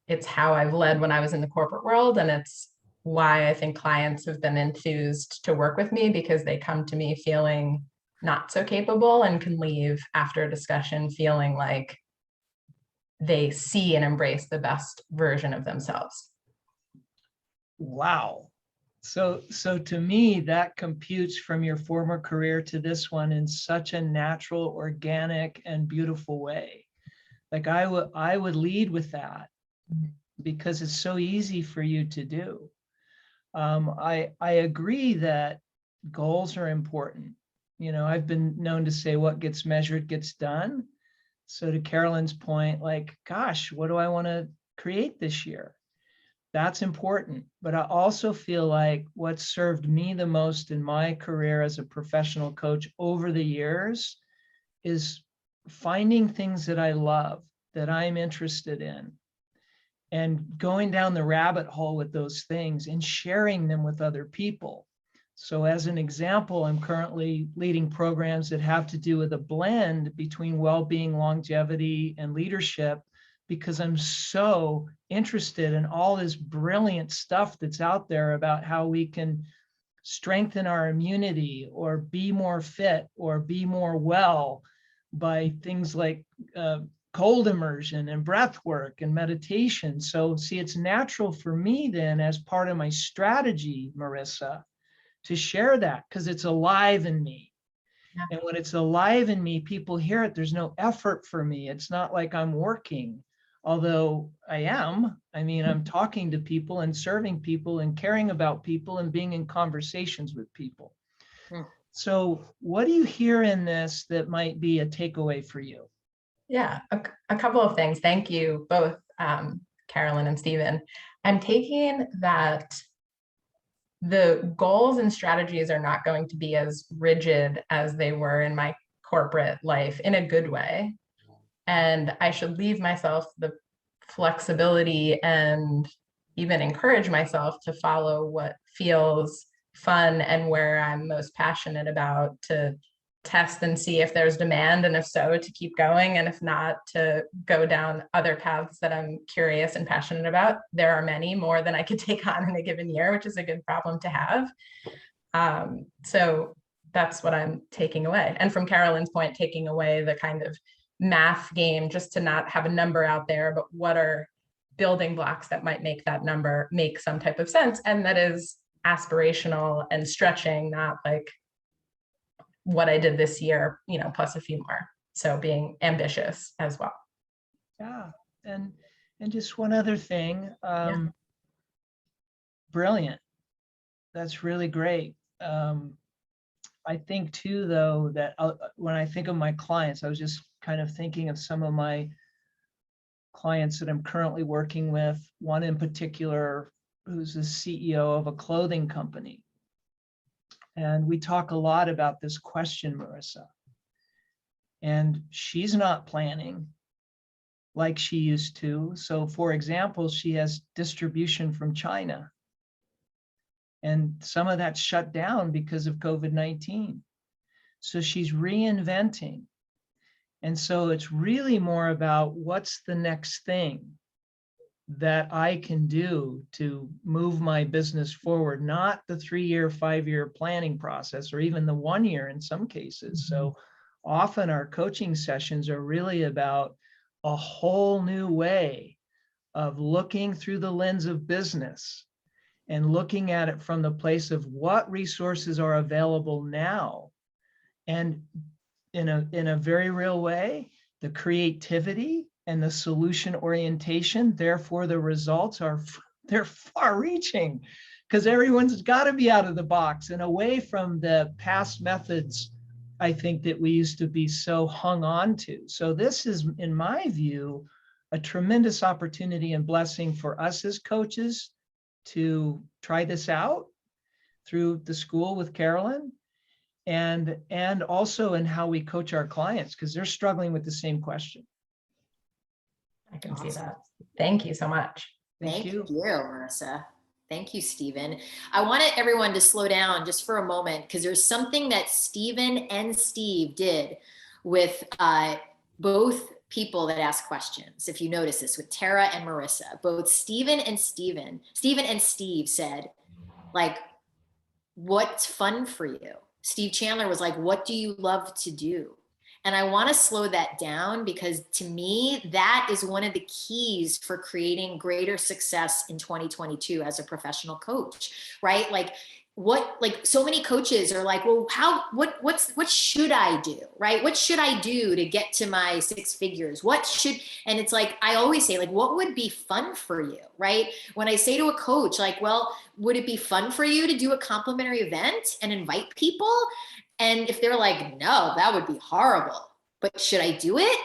It's how I've led when I was in the corporate world, and it's why I think clients have been enthused to work with me, because they come to me feeling not so capable and can leave after a discussion feeling like they see and embrace the best version of themselves. Wow. So to me, that computes from your former career to this one in such a natural, organic, and beautiful way. Like I would lead with that because it's so easy for you to do. I agree that goals are important. I've been known to say what gets measured gets done. So to Carolyn's point, like, gosh, what do I want to create this year? That's important. But I also feel like what served me the most in my career as a professional coach over the years is finding things that I love, that I'm interested in, and going down the rabbit hole with those things and sharing them with other people. So as an example, I'm currently leading programs that have to do with a blend between well-being, longevity, and leadership, because I'm so interested in all this brilliant stuff that's out there about how we can strengthen our immunity or be more fit or be more well by things like cold immersion and breath work and meditation. So see, it's natural for me then, as part of my strategy, Marissa, to share that because it's alive in me. Yeah. And when it's alive in me, people hear it. There's no effort for me. It's not like I'm working, although I am. I mean, I'm talking to people and serving people and caring about people and being in conversations with people. Hmm. So what do you hear in this that might be a takeaway for you? Yeah, a couple of things. Thank you both, Carolyn and Stephen. I'm taking that the goals and strategies are not going to be as rigid as they were in my corporate life, in a good way. And I should leave myself the flexibility and even encourage myself to follow what feels fun and where I'm most passionate about, to test and see if there's demand, and if so, to keep going, and if not, to go down other paths that I'm curious and passionate about. There are many, more than I could take on in a given year, which is a good problem to have. So that's what I'm taking away. And from Carolyn's point, taking away the kind of math game, just to not have a number out there, but what are building blocks that might make that number make some type of sense, and that is aspirational and stretching, not like what I did this year, plus a few more. So being ambitious as well. Yeah. And just one other thing. Yeah. Brilliant. That's really great. I think too, though, that when I think of my clients, I was just kind of thinking of some of my clients that I'm currently working with, one in particular who's the CEO of a clothing company. And we talk a lot about this question, Marissa. And she's not planning like she used to. So for example, she has distribution from China. And some of that's shut down because of COVID-19. So she's reinventing. And so it's really more about what's the next thing that I can do to move my business forward, not the 3-year, 5-year planning process, or even the 1 year in some cases. So often our coaching sessions are really about a whole new way of looking through the lens of business and looking at it from the place of what resources are available now. And in a very real way, the creativity and the solution orientation, therefore the results are, they're far reaching, because everyone's got to be out of the box and away from the past methods, I think, that we used to be so hung on to. So this is, in my view, a tremendous opportunity and blessing for us as coaches to try this out through the school with Carolyn, and also in how we coach our clients, because they're struggling with the same question. I can see that. Thank you so much. Thank you, Marissa. Thank you, Stephen. I wanted everyone to slow down just for a moment, because there's something that Stephen and Steve did with both people that ask questions. If you notice this with Tara and Marissa, both Stephen and Steve said, like, what's fun for you? Steve Chandler was like, what do you love to do? And I want to slow that down, because to me, that is one of the keys for creating greater success in 2022 as a professional coach, right? Like, so many coaches are like, well, what should I do? Right? What should I do to get to my 6 figures? And it's like, I always say, like, what would be fun for you? Right? When I say to a coach, like, well, would it be fun for you to do a complimentary event and invite people? And if they're like, no, that would be horrible, but should I do it?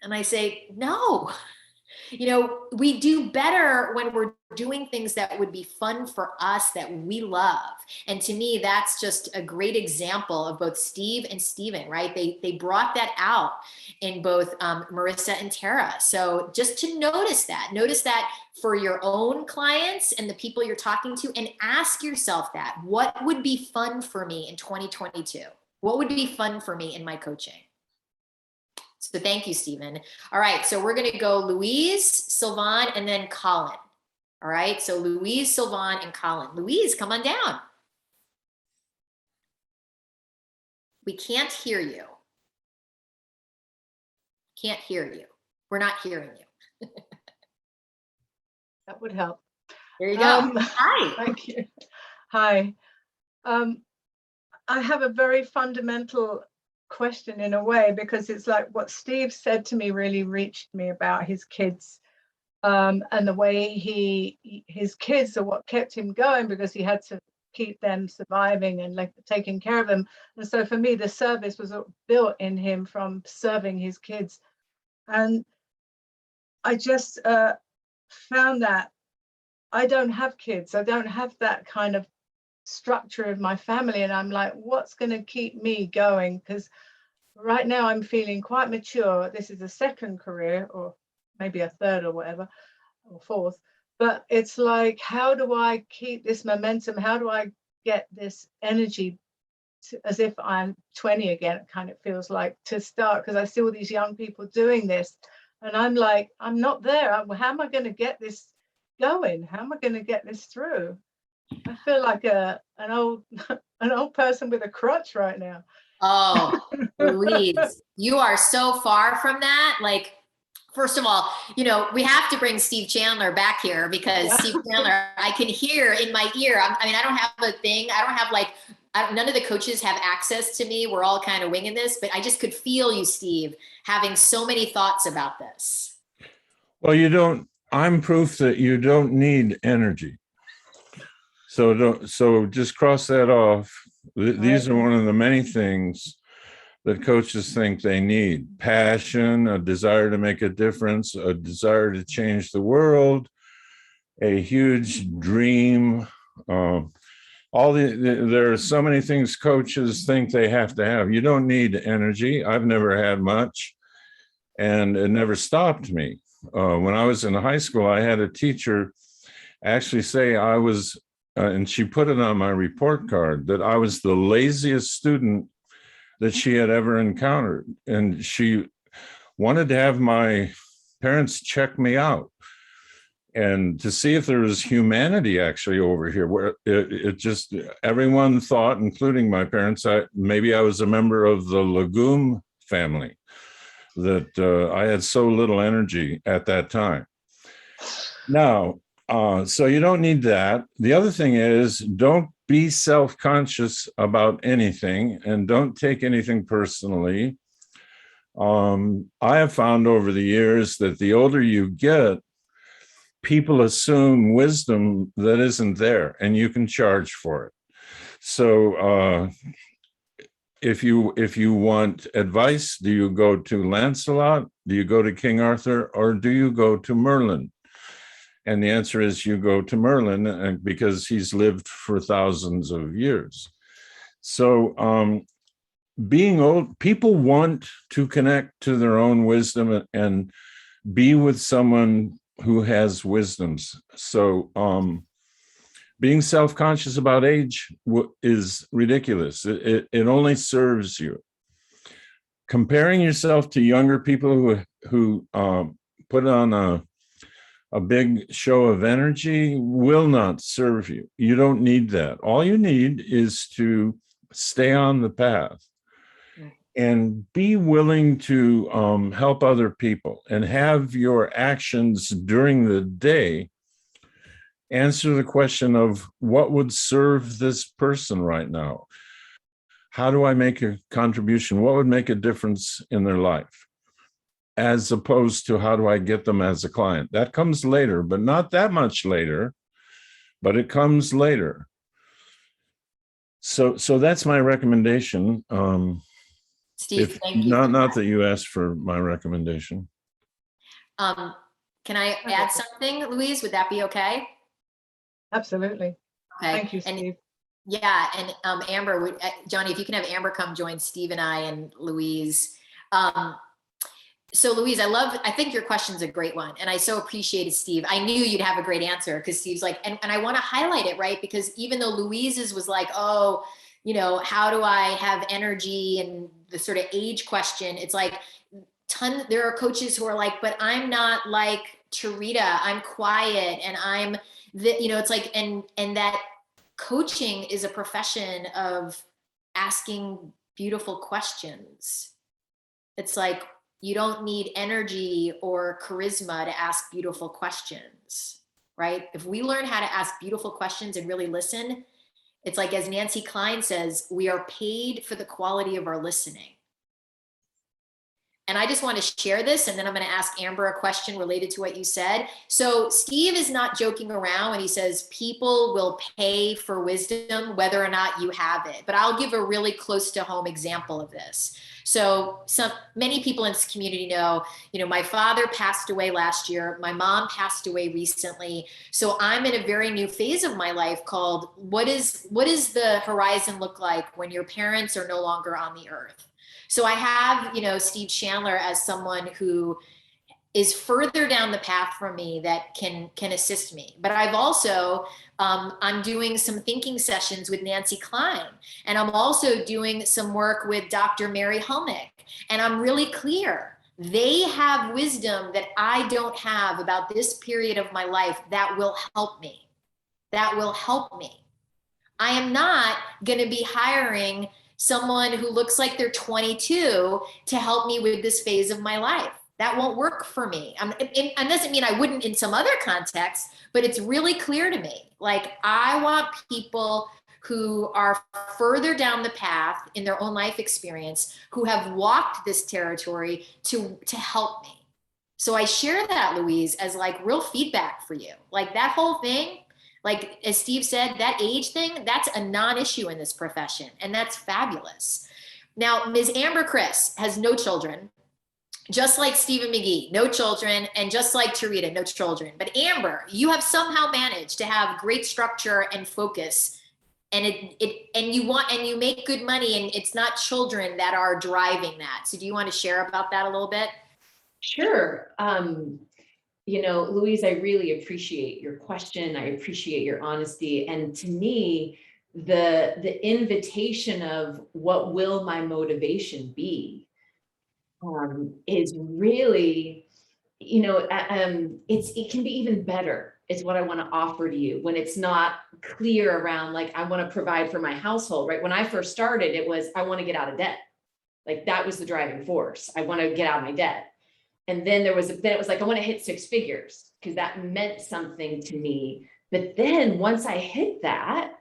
And I say, no. We do better when we're doing things that would be fun for us, that we love. And to me, that's just a great example of both Steve and Stephen, right? They brought that out in both Marissa and Tara. So just to notice that for your own clients and the people you're talking to, and ask yourself that, what would be fun for me in 2022? What would be fun for me in my coaching? So thank you, Stephen. All right, so we're going to go Louise, Sylvan, and then Colin. All right, so Louise, Sylvan, and Colin. Louise, come on down. We can't hear you. Can't hear you. We're not hearing you. That would help. There you go. Hi. Thank you. Hi. I have a very fundamental question in a way, because it's like what Steve said to me really reached me about his kids, and the way his kids are what kept him going, because he had to keep them surviving and like taking care of them. And so for me, the service was built in him from serving his kids. And I just found that I don't have kids. I don't have that kind of structure of my family. And I'm like, what's going to keep me going? Because right now I'm feeling quite mature. This is a second career, or maybe a third or whatever, or fourth. But it's like, how do I keep this momentum? How do I get this energy as if I'm 20 again? It kind of feels like, to start, because I see all these young people doing this. And I'm like, I'm not there. How am I going to get this going? How am I going to get this through? I feel like an old person with a crutch right now. Oh, Louise, you are so far from that. Like, first of all, we have to bring Steve Chandler back here, because Steve Chandler, I can hear in my ear. I don't have a thing. I don't have none of the coaches have access to me. We're all kind of winging this, but I just could feel you, Steve, having so many thoughts about this. Well, I'm proof that you don't need energy. So just cross that off. These are one of the many things that coaches think they need: passion, a desire to make a difference, a desire to change the world, a huge dream. There are so many things coaches think they have to have. You don't need energy. I've never had much, and it never stopped me. When I was in high school, I had a teacher actually say I was, and she put it on my report card, that I was the laziest student that she had ever encountered. And she wanted to have my parents check me out and to see if there was humanity actually over here, where it just, everyone thought, including my parents, maybe I was a member of the legume family, that I had so little energy at that time. Now, So you don't need that. The other thing is, don't be self-conscious about anything and don't take anything personally. I have found over the years that the older you get, people assume wisdom that isn't there, and you can charge for it. So if you want advice, do you go to Lancelot? Do you go to King Arthur, or do you go to Merlin? And the answer is you go to Merlin, because he's lived for thousands of years. So being old, people want to connect to their own wisdom and be with someone who has wisdoms. So being self-conscious about age is ridiculous. It only serves you. Comparing yourself to younger people who put on a big show of energy will not serve you. You don't need that. All you need is to stay on the path and be willing to help other people, and have your actions during the day answer the question of what would serve this person right now. How do I make a contribution? What would make a difference in their life? As opposed to how do I get them as a client? That comes later, but not that much later, but it comes later. So that's my recommendation. Steve, thank you. Not that you asked for my recommendation. Can I add something, Louise? Would that be okay? Absolutely. Okay. Thank you, Steve. Yeah, and Amber, Johnny, if you can have Amber come join Steve and I and Louise. So Louise, I think your question's a great one. And I so appreciated Steve. I knew you'd have a great answer, because Steve's like, and I want to highlight it, right? Because even though Louise's was like, oh, how do I have energy, and the sort of age question, it's like there are coaches who are like, but I'm not like Tarita, I'm quiet, and I'm it's like, and that coaching is a profession of asking beautiful questions. It's like, you don't need energy or charisma to ask beautiful questions, right? If we learn how to ask beautiful questions and really listen, it's like, as Nancy Klein says, we are paid for the quality of our listening. And I just want to share this, and then I'm going to ask Amber a question related to what you said. So Steve is not joking around when he says people will pay for wisdom whether or not you have it. But I'll give a really close to home example of this. So many people in this community know, my father passed away last year. My mom passed away recently. So I'm in a very new phase of my life called, what is the horizon look like when your parents are no longer on the earth? So I have, Steve Chandler as someone who is further down the path from me that can assist me. But I've also, I'm doing some thinking sessions with Nancy Klein, and I'm also doing some work with Dr. Mary Helmick. And I'm really clear, they have wisdom that I don't have about this period of my life that will help me. That will help me. I am not going to be hiring someone who looks like they're 22 to help me with this phase of my life. That won't work for me. It doesn't mean I wouldn't in some other context, but it's really clear to me. Like, I want people who are further down the path in their own life experience, who have walked this territory to help me. So I share that, Louise, as like real feedback for you. Like, that whole thing, like as Steve said, that age thing, that's a non-issue in this profession, and that's fabulous. Now, Ms. Amber Krzys has no children, just like Stephen McGhee, no children, and just like Tarita, no children. But Amber, you have somehow managed to have great structure and focus, and you make good money, and it's not children that are driving that. So do you want to share about that a little bit? Sure. Louise, I really appreciate your question. I appreciate your honesty. And to me, the invitation of what will my motivation be is really, it can be even better is what I want to offer to you when it's not clear around, like, I want to provide for my household, right? When I first started, it was, I want to get out of debt. Like, that was the driving force. I want to get out of my debt. And then it was like, I want to hit 6 figures because that meant something to me. But then once I hit that,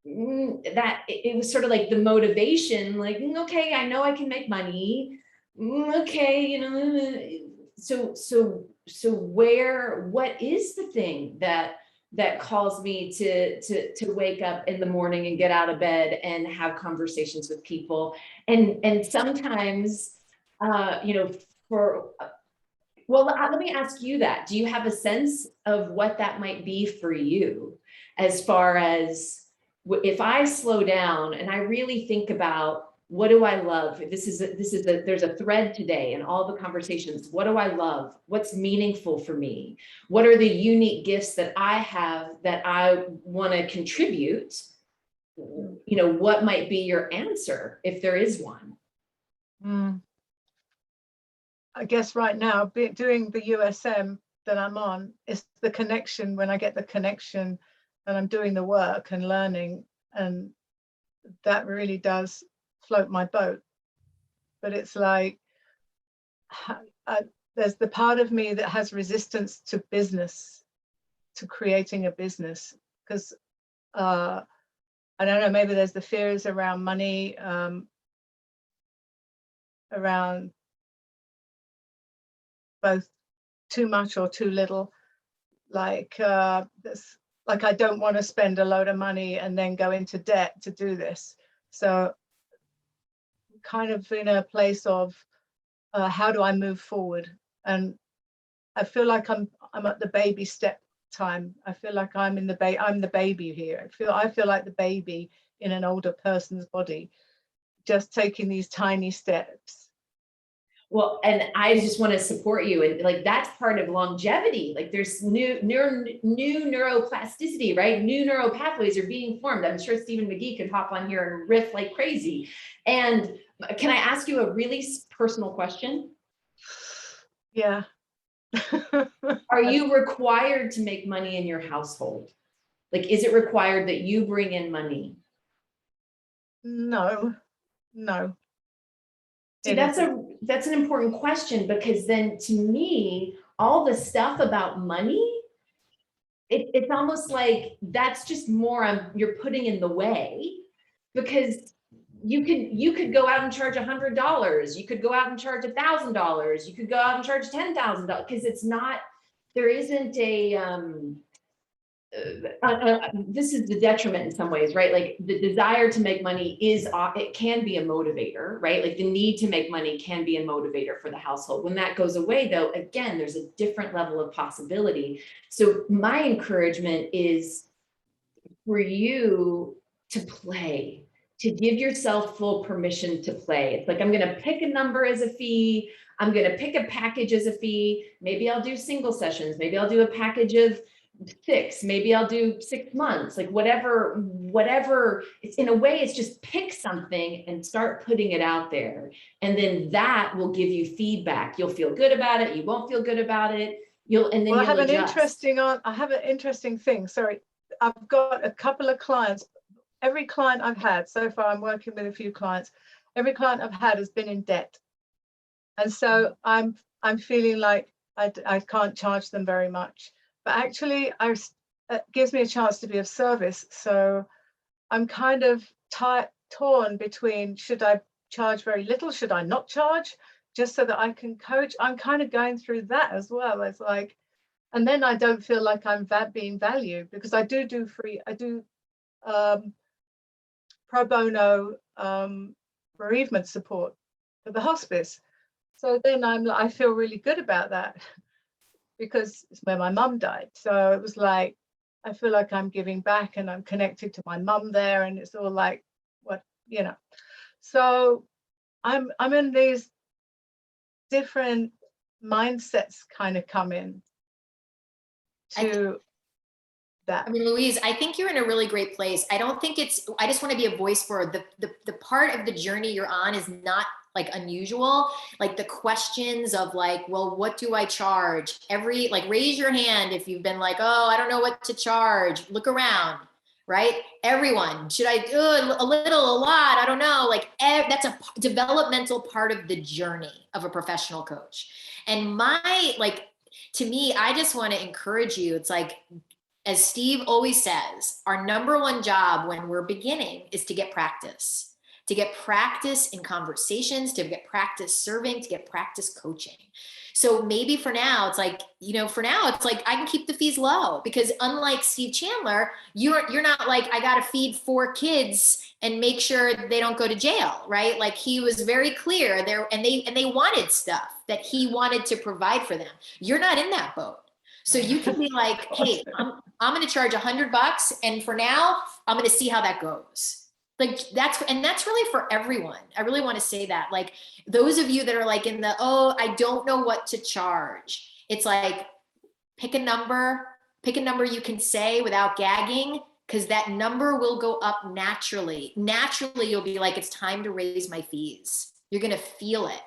it was sort of like the motivation, like, okay, I know I can make money. Okay, you know, so what is the thing that calls me to wake up in the morning and get out of bed and have conversations with people? And sometimes, you know, let me ask you that. Do you have a sense of what that might be for you, as far as if I slow down and I really think about, what do I love? There's a thread today in all the conversations. What do I love? What's meaningful for me? What are the unique gifts that I have that I want to contribute? You know, what might be your answer if there is one? I guess right now, doing the USM that I'm on, is the connection. When I get the connection and I'm doing the work and learning, and that really does float my boat. But it's like, there's the part of me that has resistance to business, to creating a business, because I don't know, maybe there's the fears around money, around both too much or too little. Like I don't want to spend a load of money and then go into debt to do this. So kind of in a place of how do I move forward? And I feel like I'm at the baby step time. I feel like I'm the baby here. I feel like the baby in an older person's body, just taking these tiny steps. Well, and I just want to support you. And like, that's part of longevity. Like, there's new neuroplasticity, right? New neural pathways are being formed. I'm sure Stephen McGhee could hop on here and riff like crazy. And can I ask you a really personal question? Yeah. Are you required to make money in your household? Like, is it required that you bring in money? No. See, that's an important question, because then to me, all the stuff about money, it's almost like that's just more you're putting in the way, because you could go out and charge $100. You could go out and charge $1,000. You could go out and charge $10,000, because there isn't this is the detriment in some ways, right? Like, the desire to make money it can be a motivator, right? Like, the need to make money can be a motivator for the household. When that goes away, though, again, there's a different level of possibility. So my encouragement is for you to play, to give yourself full permission to play. It's like, I'm going to pick a number as a fee. I'm going to pick a package as a fee. Maybe I'll do single sessions. Maybe I'll do a package of 6, maybe I'll do 6 months, like whatever. It's, in a way, it's just pick something and start putting it out there. And then that will give you feedback. You'll feel good about it. You won't feel good about it. I have an interesting thing. Sorry. I've got a couple of clients. Every client I've had so far, I'm working with a few clients. Every client I've had has been in debt. And so I'm feeling like I can't charge them very much. But actually, it gives me a chance to be of service. So I'm kind of torn between, should I charge very little? Should I not charge? Just so that I can coach. I'm kind of going through that as well. It's like, and then I don't feel like I'm being valued, because I do free. I do pro bono bereavement support for the hospice. So then I feel really good about that, because it's where my mum died. So it was like, I feel like I'm giving back and I'm connected to my mum there, and it's all like, what, you know. So I'm in these different mindsets kind of come in to that. I mean, Louise, I think you're in a really great place. I don't think I just want to be a voice for the part of the journey you're on is not like unusual. Like, the questions of like, well, what do I charge? Like, raise your hand if you've been like, oh, I don't know what to charge. Look around, right? Everyone, should I do a little, a lot? I don't know. Like, that's a developmental part of the journey of a professional coach. And to me, I just want to encourage you. It's like, as Steve always says, our number one job when we're beginning is to get practice in conversations, to get practice serving, to get practice coaching. So maybe for now, it's like, I can keep the fees low, because unlike Steve Chandler, you're not like, I got to feed 4 kids and make sure they don't go to jail, right? Like, he was very clear there, and they wanted stuff that he wanted to provide for them. You're not in that boat. So you can be like, hey, I'm going to charge $100, and for now, I'm going to see how that goes. Like, that's really for everyone. I really want to say that. Like, those of you that are like in the, oh, I don't know what to charge. It's like, pick a number you can say without gagging, because that number will go up naturally. Naturally, you'll be like, it's time to raise my fees. You're going to feel it.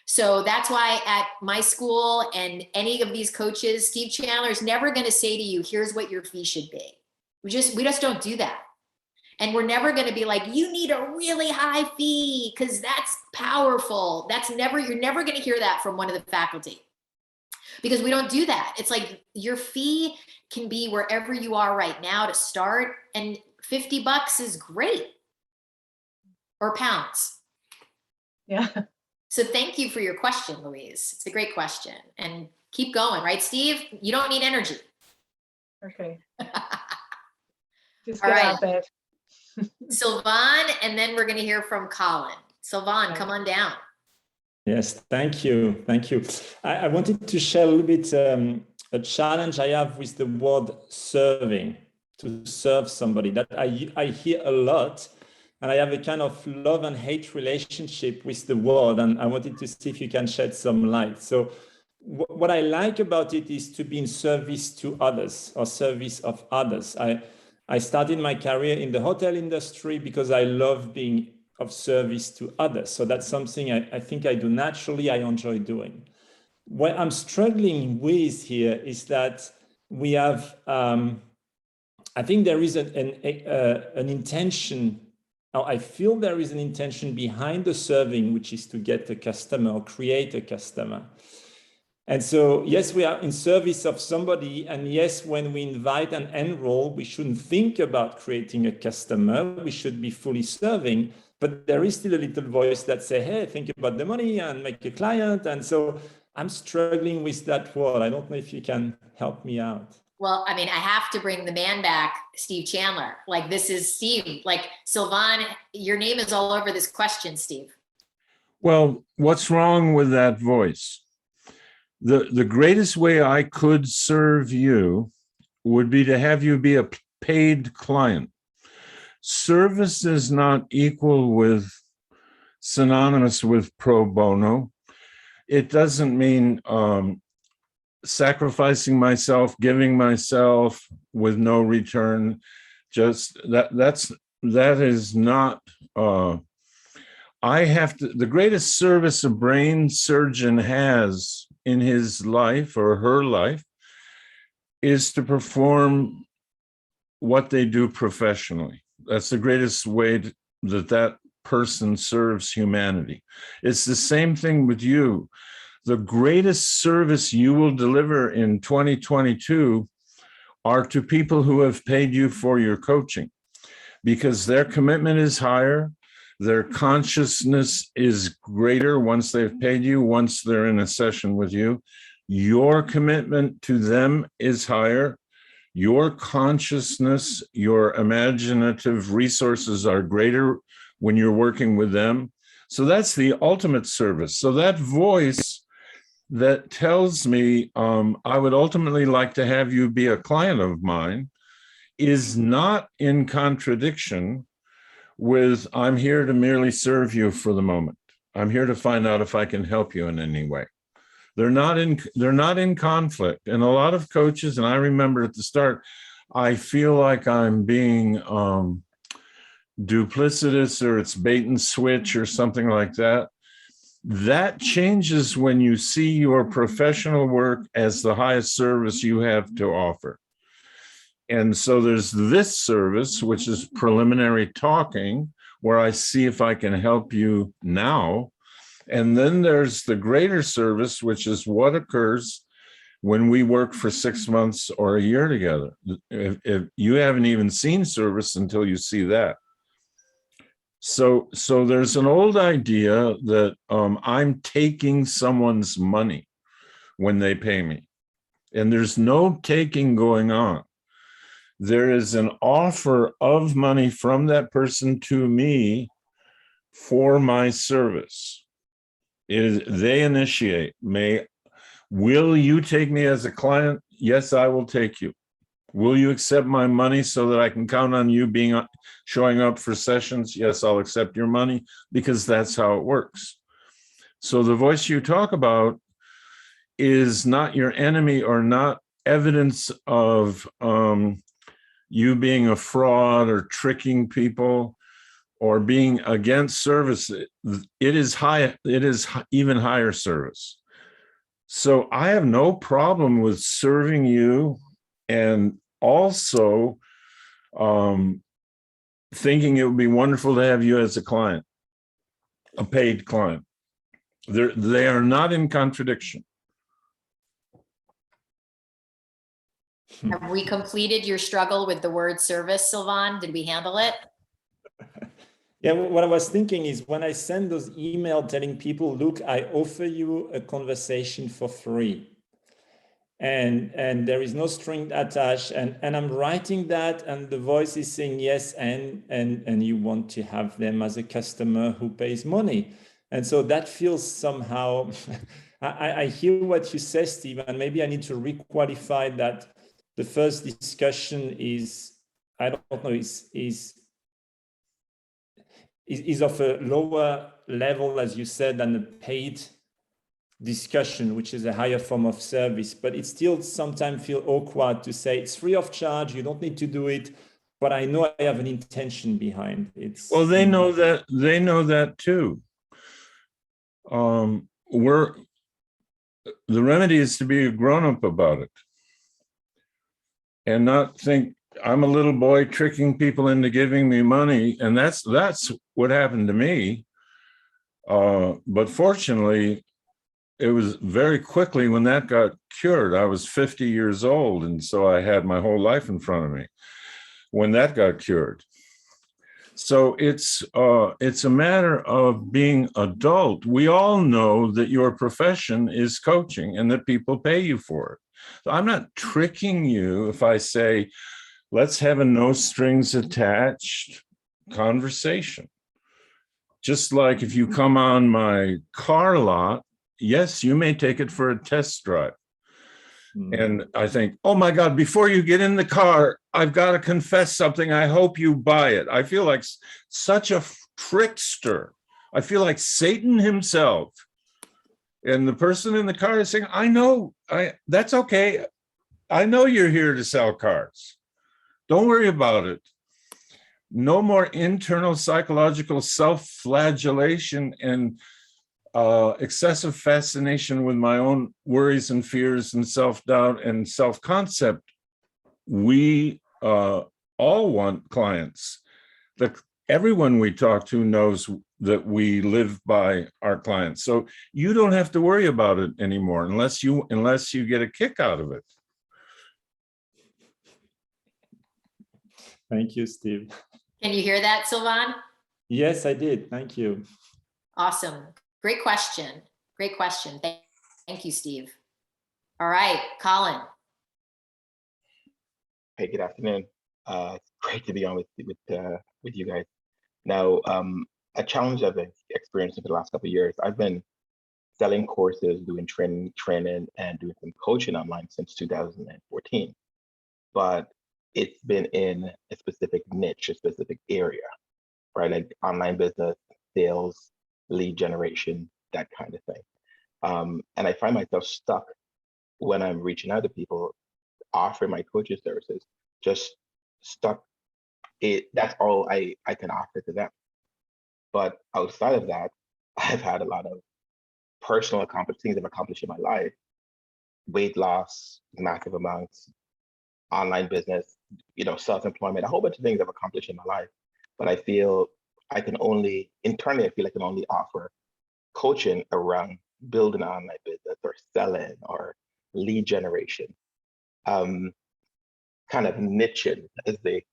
So that's why at my school and any of these coaches, Steve Chandler is never going to say to you, here's what your fee should be. We just don't do that. And we're never going to be like, you need a really high fee because that's powerful. You're never going to hear that from one of the faculty, because we don't do that. It's like, your fee can be wherever you are right now to start, and $50 is great, or pounds. Yeah. So thank you for your question, Louise. It's a great question, and keep going, right, Steve? You don't need energy. Okay. Just All get right. out of bed. Sylvan, and then we're going to hear from Colin. Sylvan, come on down. Yes, thank you. Thank you. I wanted to share a little bit a challenge I have with the word serving, to serve somebody, that I hear a lot, and I have a kind of love and hate relationship with the word, and I wanted to see if you can shed some light. So what I like about it is to be in service to others, or service of others. I started my career in the hotel industry because I love being of service to others. So that's something I think I do naturally, I enjoy doing. What I'm struggling with here is that we have, I think there is an intention, or I feel there is an intention behind the serving, which is to get a customer or create a customer. And so, yes, we are in service of somebody. And yes, when we invite and enroll, we shouldn't think about creating a customer. We should be fully serving. But there is still a little voice that says, hey, think about the money and make a client. And so I'm struggling with that word. I don't know if you can help me out. Well, I mean, I have to bring the man back, Steve Chandler. Like, this is Steve. Like, Sylvan, your name is all over this question, Steve. Well, what's wrong with that voice? The greatest way I could serve you would be to have you be a paid client. Service is not synonymous with pro bono. It doesn't mean sacrificing myself, giving myself with no return. Just that is not. The greatest service a brain surgeon has in his life or her life is to perform what they do professionally. That's the greatest way that person serves humanity. It's the same thing with you. The greatest service you will deliver in 2022 are to people who have paid you for your coaching, because their commitment is higher. Their consciousness is greater once they've paid you, once they're in a session with you. Your commitment to them is higher. Your consciousness, your imaginative resources are greater when you're working with them. So that's the ultimate service. So that voice that tells me I would ultimately like to have you be a client of mine is not in contradiction with, I'm here to merely serve you for the moment. I'm here to find out if I can help you in any way. They're not in conflict. And a lot of coaches, and I remember at the start, I feel like I'm being duplicitous, or it's bait and switch or something like that. That changes when you see your professional work as the highest service you have to offer. And so there's this service, which is preliminary talking, where I see if I can help you now. And then there's the greater service, which is what occurs when we work for 6 months or a year together. If you haven't even seen service until you see that. So there's an old idea that I'm taking someone's money when they pay me. And there's no taking going on. There is an offer of money from that person to me for my service. They initiate. Will you take me as a client? Yes, I will take you. Will you accept my money so that I can count on you showing up for sessions? Yes, I'll accept your money, because that's how it works. So the voice you talk about is not your enemy or not evidence of you being a fraud or tricking people or being against service. It is even higher service. So I have no problem with serving you, and also thinking it would be wonderful to have you as a client, a paid client. They are not in contradiction. Have we completed your struggle with the word service, Sylvan? Did we handle it? Yeah, what I was thinking is when I send those emails telling people, look, I offer you a conversation for free. And there is no string attached, and I'm writing that, and the voice is saying yes, and you want to have them as a customer who pays money. And so that feels somehow, I hear what you say, Steve, and maybe I need to requalify that. The first discussion is, I don't know, is of a lower level, as you said, than a paid discussion, which is a higher form of service, but it still sometimes feels awkward to say it's free of charge, you don't need to do it, but I know I have an intention behind it. Well, they know that too. The remedy is to be a grown-up about it and not think I'm a little boy tricking people into giving me money. And that's what happened to me. But fortunately, it was very quickly when that got cured. I was 50 years old, and so I had my whole life in front of me when that got cured. So it's a matter of being adult. We all know that your profession is coaching and that people pay you for it. So I'm not tricking you if I say, let's have a no strings attached conversation. Just like if you come on my car lot, yes, you may take it for a test drive. And I think, oh my God, before you get in the car, I've got to confess something. I hope you buy it. I feel like such a trickster. I feel like Satan himself. And the person in the car is saying, I know, that's okay. I know you're here to sell cars. Don't worry about it. No more internal psychological self-flagellation and excessive fascination with my own worries and fears and self-doubt and self-concept. We all want clients. Everyone we talk to knows that we live by our clients. So you don't have to worry about it anymore unless you get a kick out of it. Thank you, Steve. Can you hear that, Sylvan? Yes, I did. Thank you. Awesome. Great question. Great question. Thank you, Steve. All right, Colin. Hey, good afternoon. It's great to be on with you guys. Now, a challenge I've experienced over the last couple of years, I've been selling courses, doing training, and doing some coaching online since 2014. But it's been in a specific niche, a specific area, right? Like online business, sales, lead generation, that kind of thing. And I find myself stuck when I'm reaching out to people, offering my coaching services, just stuck. That's all I can offer to them. But outside of that, I've had a lot of personal things I've accomplished in my life: weight loss, massive amounts, online business, self-employment, a whole bunch of things I've accomplished in my life. But I feel I can only, internally, I feel I can only offer coaching around building an online business or selling or lead generation, kind of niching as they,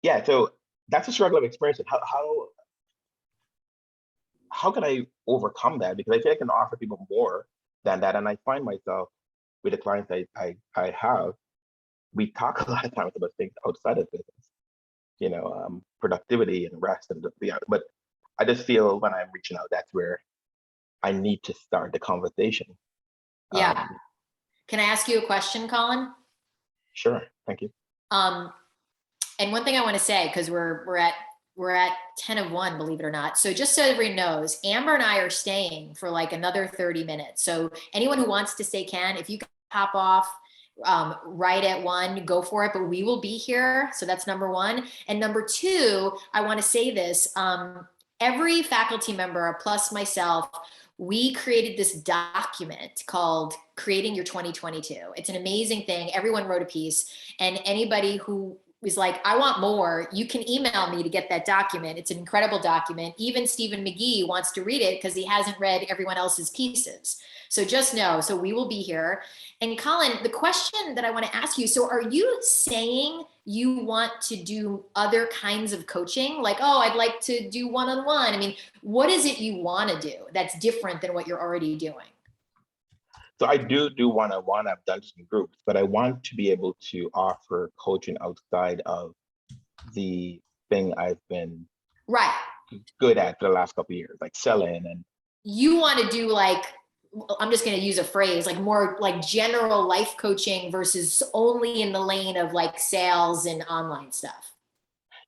yeah. So that's a struggle of experience. How can I overcome that? Because I think I can offer people more than that. And I find myself with the clients I have, we talk a lot of times about things outside of business, productivity and rest and but I just feel when I'm reaching out, that's where I need to start the conversation. Yeah. Can I ask you a question, Colin? Sure. Thank you. And one thing I want to say, because we're at 10 of 1, believe it or not. So just so everybody knows, Amber and I are staying for like another 30 minutes. So anyone who wants to stay can, if you can hop off right at 1, go for it, but we will be here. So that's number 1. And number 2, I want to say this, every faculty member plus myself, we created this document called Creating Your 2022. It's an amazing thing. Everyone wrote a piece, and anybody who was like, I want more, you can email me to get that document. It's an incredible document. Even Stephen McGhee wants to read it because he hasn't read everyone else's pieces. So just know, so we will be here. And Colin, the question that I want to ask you, so are you saying you want to do other kinds of coaching? Like, oh, I'd like to do one-on-one. I mean, what is it you want to do that's different than what you're already doing? So I do one-on-one. I've done some groups, but I want to be able to offer coaching outside of the thing I've been good at for the last couple of years, like selling. And you want to do like, I'm just going to use a phrase, like more like general life coaching versus only in the lane of like sales and online stuff.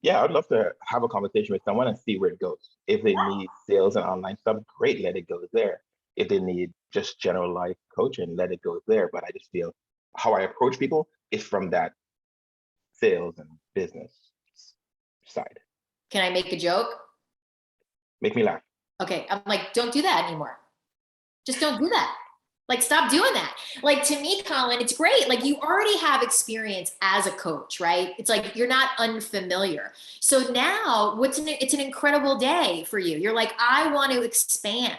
Yeah, I'd love to have a conversation with someone and see where it goes. If they need sales and online stuff, great, let it go there. If they need just general life coaching, let it go there. But I just feel how I approach people is from that sales and business side. Can I make a joke? Make me laugh. Okay, I'm like, don't do that anymore. Just don't do that. Like, stop doing that. Like, to me, Colin, it's great. Like, you already have experience as a coach, right? It's like, you're not unfamiliar. So now it's an incredible day for you. You're like, I want to expand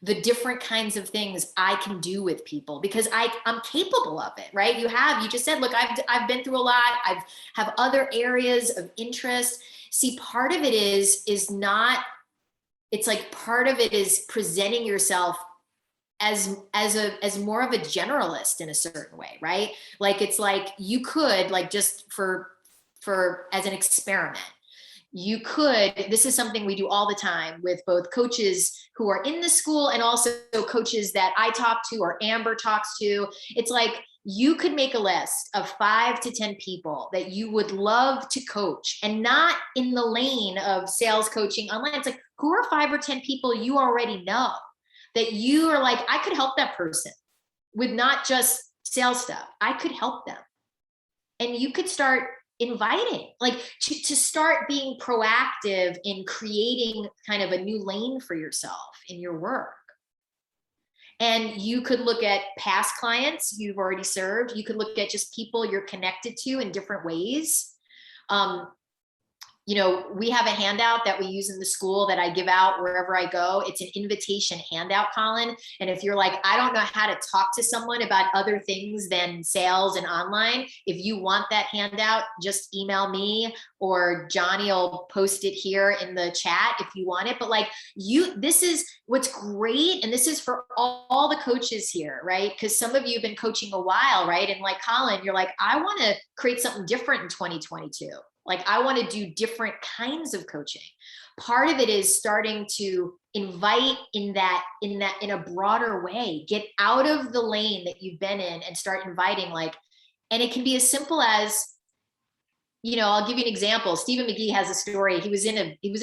the different kinds of things I can do with people because I'm capable of it, right? You just said, look, I've been through a lot. I have other areas of interest. See, part of it is not, it's like part of it is presenting yourself as more of a generalist in a certain way, right? Like, it's like you could, like, just for as an experiment, you could, this is something we do all the time with both coaches who are in the school and also coaches that I talk to or Amber talks to. It's like, you could make a list of 5 to 10 people that you would love to coach, and not in the lane of sales coaching online. It's like, who are 5 or 10 people you already know that you are like, I could help that person with not just sales stuff. I could help them. And you could start inviting, like to start being proactive in creating kind of a new lane for yourself in your work. And you could look at past clients you've already served. You could look at just people you're connected to in different ways. We have a handout that we use in the school that I give out wherever I go. It's an invitation handout, Colin. And if you're like, I don't know how to talk to someone about other things than sales and online, if you want that handout, just email me, or Johnny will post it here in the chat if you want it. But like, this is what's great. And this is for all the coaches here, right? Because some of you have been coaching a while, right? And like Colin, you're like, I want to create something different in 2022. Like, I want to do different kinds of coaching. Part of it is starting to invite in a broader way, get out of the lane that you've been in and start inviting, like, and it can be as simple as, I'll give you an example. Stephen McGhee has a story. He was in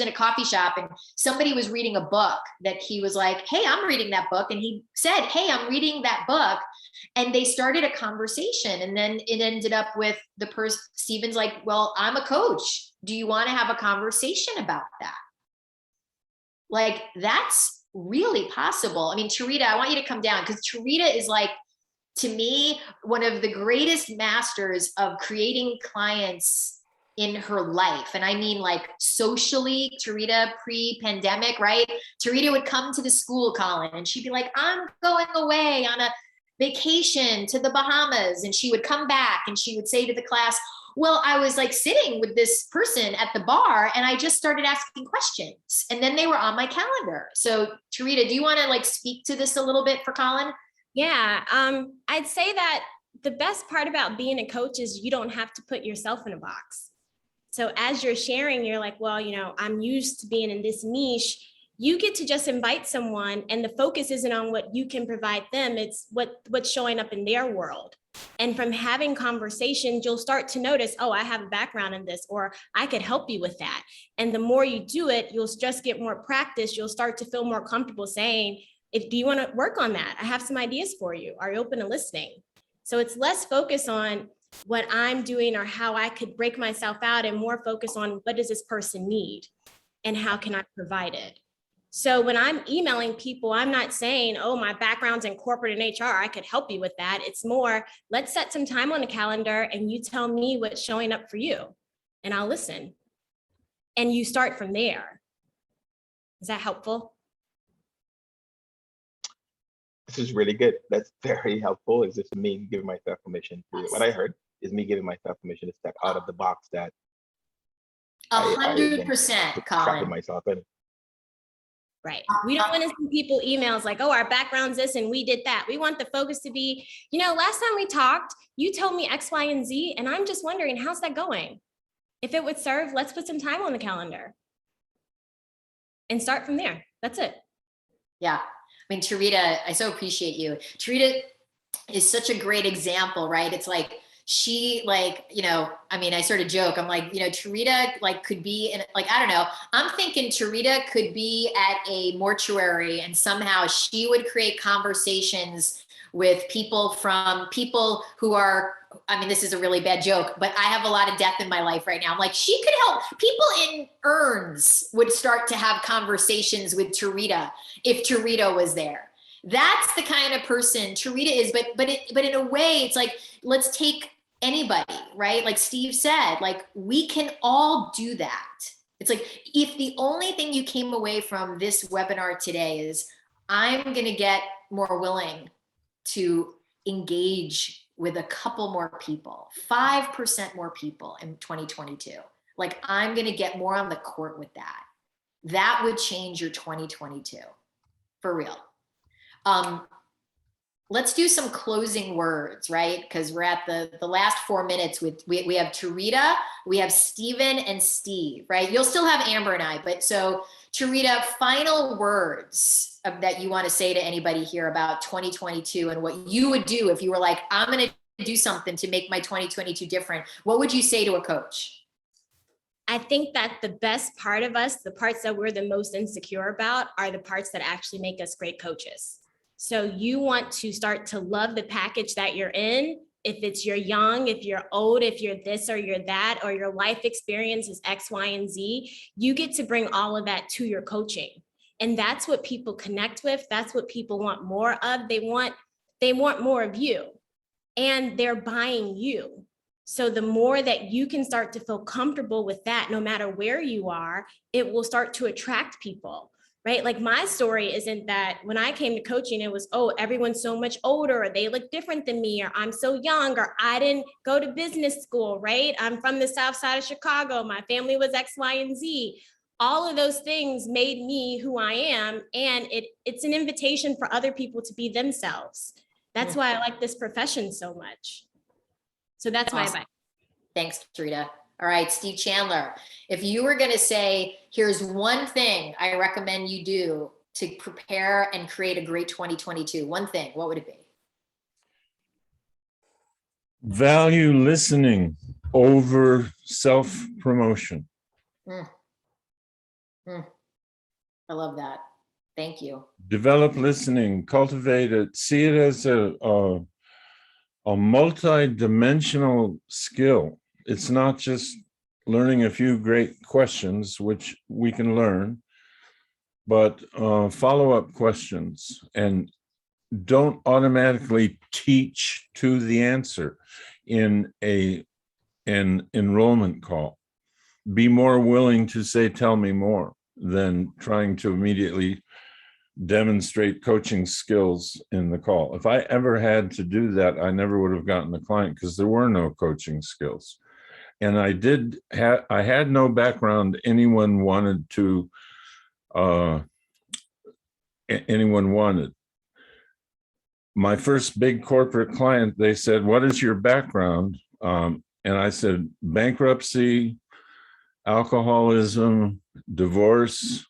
a coffee shop and somebody was reading a book that he was like, hey, I'm reading that book. And he said, hey, I'm reading that book. And they started a conversation, and then it ended up with the person, Stephen's like, well, I'm a coach. Do you want to have a conversation about that? Like, that's really possible. I mean, Tarita, I want you to come down, because Tarita is like, to me, one of the greatest masters of creating clients in her life. And I mean, like socially, Tarita pre-pandemic, right? Tarita would come to the school, Colin, and she'd be like, I'm going away on a vacation to the Bahamas. And she would come back and she would say to the class, well, I was like sitting with this person at the bar and I just started asking questions and then they were on my calendar. So Tarita, do you want to like speak to this a little bit for Colin? Yeah, I'd say that the best part about being a coach is you don't have to put yourself in a box. So as you're sharing, you're like, well, you know, I'm used to being in this niche. You get to just invite someone and the focus isn't on what you can provide them. It's what's showing up in their world. And from having conversations, you'll start to notice, oh, I have a background in this, or I could help you with that. And the more you do it, you'll just get more practice. You'll start to feel more comfortable saying, do you want to work on that? I have some ideas for you. Are you open to listening? So it's less focus on what I'm doing or how I could break myself out and more focus on what does this person need and how can I provide it? So when I'm emailing people, I'm not saying, oh, my background's in corporate and HR, I could help you with that. It's more, let's set some time on the calendar and you tell me what's showing up for you and I'll listen. And you start from there. Is that helpful? This is really good. That's very helpful. Is this me giving myself permission to, what I heard is me giving myself permission to step out of the box that 100%, trapping Colin. myself in. Right. We don't want to see people emails like, oh, our background's this and we did that. We want the focus to be, you know, last time we talked, you told me X, Y, and Z, and I'm just wondering, how's that going? If it would serve, let's put some time on the calendar and start from there. That's it. Yeah. I mean, Tarita, I so appreciate you. Tarita is such a great example, right? It's like, she like, you know, I mean, I sort of joke, I'm like, you know, Tarita like could be in like, I don't know, I'm thinking Tarita could be at a mortuary and somehow she would create conversations with people who are, I mean, this is a really bad joke, but I have a lot of death in my life right now. I'm like, she could help people in urns would start to have conversations with Tarita if Tarita was there. That's the kind of person Tarita is, but in a way, it's like, let's take anybody, right? Like Steve said, like we can all do that. It's like, if the only thing you came away from this webinar today is I'm going to get more willing to engage with a couple more people, 5% more people in 2022. Like I'm going to get more on the court with that. That would change your 2022 for real. Let's do some closing words, right? Because we're at the last 4 minutes with, we have Tarita, we have Steven and Steve, right? You'll still have Amber and I, but so Tarita, final words that you want to say to anybody here about 2022 and what you would do if you were like, I'm going to do something to make my 2022 different. What would you say to a coach? I think that the best part of us, the parts that we're the most insecure about, are the parts that actually make us great coaches. So you want to start to love the package that you're in. If it's you're young, if you're old, if you're this or you're that, or your life experience is X, Y, and Z, you get to bring all of that to your coaching. And that's what people connect with. That's what people want more of. They want more of you and they're buying you. So the more that you can start to feel comfortable with that, no matter where you are, it will start to attract people. Right? Like my story isn't that when I came to coaching, it was, oh, everyone's so much older, or they look different than me, or I'm so young, or I didn't go to business school, right? I'm from the South Side of Chicago. My family was X, Y, and Z. All of those things made me who I am. And it's an invitation for other people to be themselves. That's why I like this profession so much. So that's my advice. Thanks, Tarita. All right, Steve Chandler, if you were going to say, here's one thing I recommend you do to prepare and create a great 2022, one thing, what would it be? Value listening over self-promotion. I love that. Thank you. Develop listening, cultivate it, see it as a multi-dimensional skill. It's not just learning a few great questions, which we can learn, but follow-up questions, and don't automatically teach to the answer in an enrollment call. be more willing to say, tell me more, than trying to immediately demonstrate coaching skills in the call. If I ever had to do that, I never would have gotten the client because there were no coaching skills. And I had no background anyone wanted. My first big corporate client, they said, what is your background? And I said, bankruptcy, alcoholism, divorce.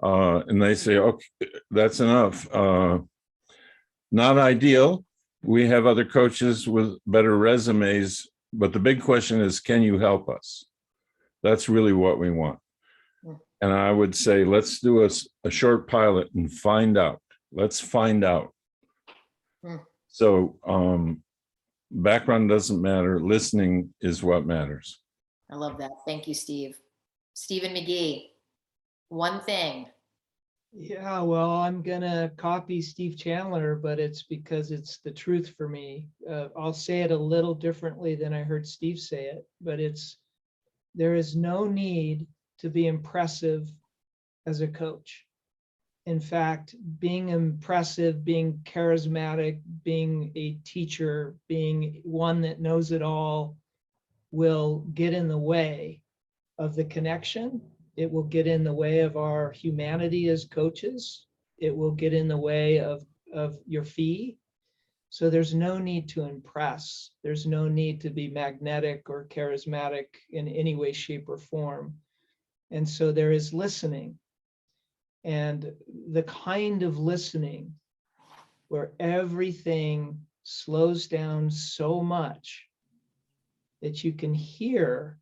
And they say, okay, that's enough. Not ideal. We have other coaches with better resumes, but the big question is, can you help us? That's really what we want. And I would say, let's do a short pilot and find out. Let's find out. So background doesn't matter. Listening is what matters. I love that. Thank you, Steve. Stephen McGhee, one thing. Yeah, well, I'm gonna copy Steve Chandler, but it's because it's the truth for me. I'll say it a little differently than I heard Steve say it, but there is no need to be impressive as a coach. In fact, being impressive, being charismatic, being a teacher, being one that knows it all will get in the way of the connection. It will get in the way of our humanity as coaches. It will get in the way of your fee. So there's no need to impress. There's no need to be magnetic or charismatic in any way, shape, or form. And so there is listening. And the kind of listening where everything slows down so much that you can hear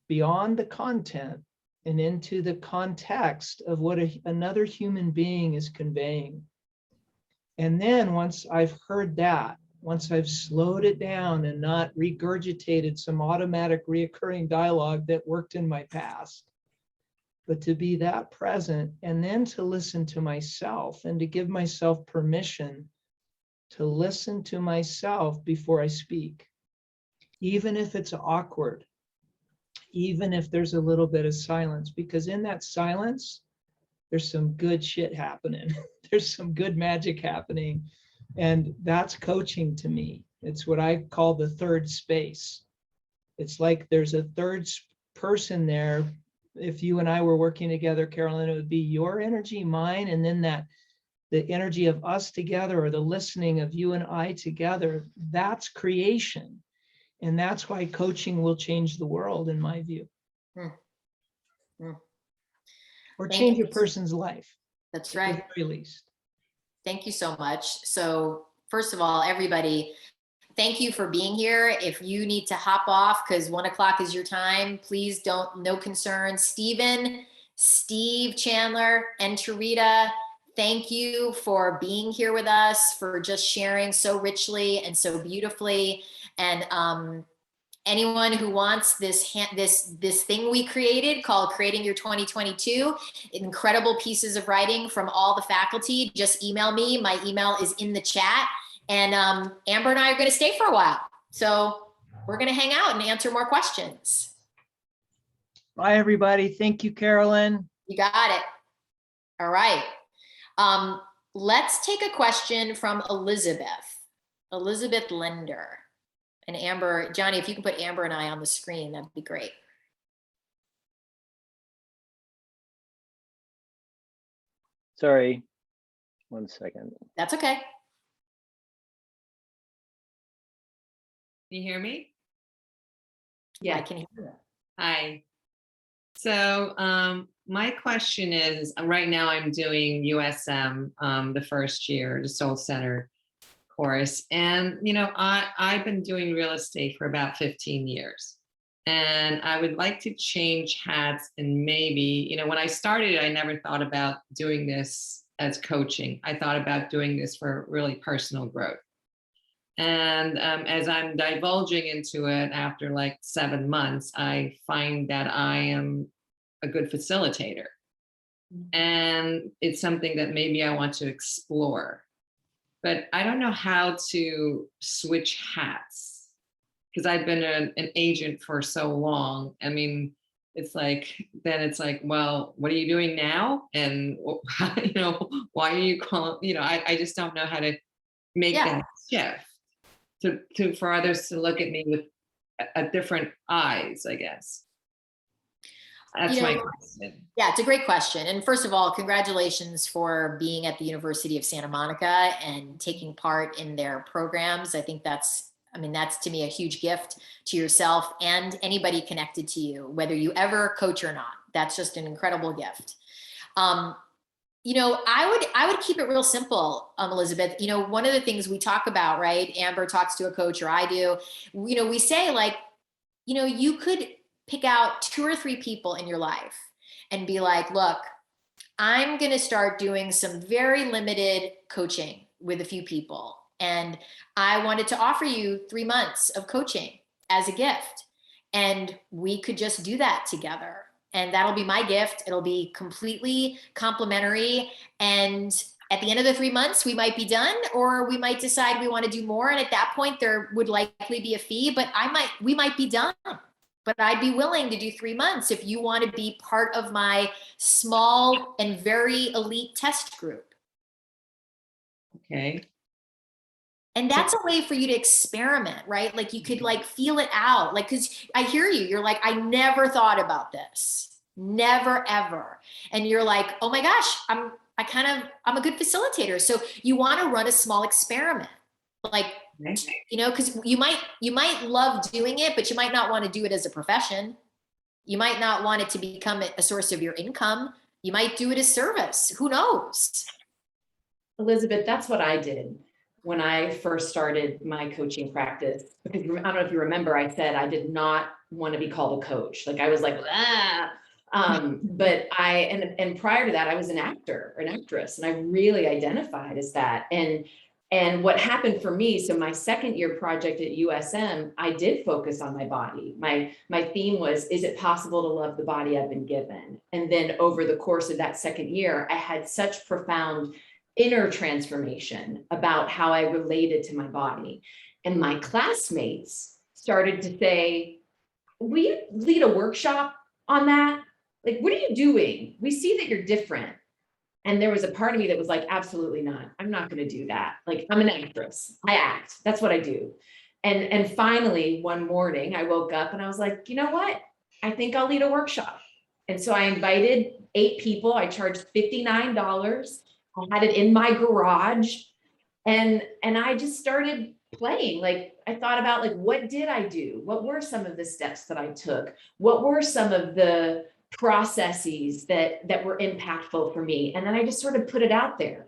beyond the content and into the context of what another human being is conveying. And then once I've heard that, once I've slowed it down and not regurgitated some automatic reoccurring dialogue that worked in my past, but to be that present and then to listen to myself and to give myself permission to listen to myself before I speak, even if it's awkward, even if there's a little bit of silence, because in that silence, there's some good shit happening. There's some good magic happening. And that's coaching to me. It's what I call the third space. It's like there's a third person there. If you and I were working together, Carolyn, it would be your energy, mine, and then the energy of us together, or the listening of you and I together. That's creation. And that's why coaching will change the world, in my view. Or change a person's life. That's right. At the very least. Thank you so much. So first of all, everybody, thank you for being here. If you need to hop off because 1 o'clock is your time, please don't, no concern. Stephen, Steve Chandler, and Tarita, thank you for being here with us, for just sharing so richly and so beautifully. And anyone who wants this thing we created called Creating Your 2022, incredible pieces of writing from all the faculty, just email me. My email is in the chat. And Amber and I are going to stay for a while. So we're going to hang out and answer more questions. Bye, everybody. Thank you, Carolyn. You got it. All right. Let's take a question from Elizabeth Linder. And Amber, Johnny, if you can put Amber and I on the screen, that'd be great. Sorry, 1 second. That's okay. Can you hear me? Yeah, I can hear you. Hi. So my question is, right now I'm doing USM, the first year, the Soul Center course. And, you know, I've been doing real estate for about 15 years. And I would like to change hats and maybe, you know, when I started, I never thought about doing this as coaching. I thought about doing this for really personal growth. And as I'm divulging into it after like 7 months, I find that I am a good facilitator. And it's something that maybe I want to explore. But I don't know how to switch hats because I've been an agent for so long. I mean, it's like, then it's like, well, what are you doing now? And, you know, why are you calling, you know, I just don't know how to make that shift for others to look at me with a different eyes, I guess. That's my question. Yeah, it's a great question. And first of all, congratulations for being at the University of Santa Monica and taking part in their programs. I think that's to me a huge gift to yourself and anybody connected to you, whether you ever coach or not. That's just an incredible gift. You know, I would keep it real simple, Elizabeth. You know, one of the things we talk about, right? Amber talks to a coach, or I do, you know, we say like, you know, you could pick out 2 or 3 people in your life and be like, look, I'm going to start doing some very limited coaching with a few people. And I wanted to offer you 3 months of coaching as a gift. And we could just do that together. And that'll be my gift. It'll be completely complimentary. And at the end of the 3 months, we might be done, or we might decide we want to do more. And at that point, there would likely be a fee, but we might be done. But I'd be willing to do 3 months if you want to be part of my small and very elite test group. Okay. And that's a way for you to experiment, right? Like you could like feel it out. Like, cause I hear you, you're like, I never thought about this. Never, ever. And you're like, oh my gosh, I'm a good facilitator. So you want to run a small experiment. Like, you know, cause you might love doing it, but you might not want to do it as a profession. You might not want it to become a source of your income. You might do it as service. Who knows? Elizabeth, that's what I did when I first started my coaching practice. Because I don't know if you remember, I said I did not want to be called a coach. Like I was like, but and prior to that, I was an actor or an actress, and I really identified as that. And what happened for me, so my second year project at USM, I did focus on my body. My theme was, is it possible to love the body I've been given? And then over the course of that second year, I had such profound inner transformation about how I related to my body. And my classmates started to say, will you lead a workshop on that? Like, what are you doing? We see that you're different. And there was a part of me that was like, absolutely not. I'm not going to do that. Like, I'm an actress. I act. That's what I do. And finally, one morning, I woke up and I was like, you know what? I think I'll lead a workshop. And so I invited 8 people. I charged $59. I had it in my garage. And I just started playing. Like, I thought about, like, what did I do? What were some of the steps that I took? What were some of the processes that were impactful for me? And then I just sort of put it out there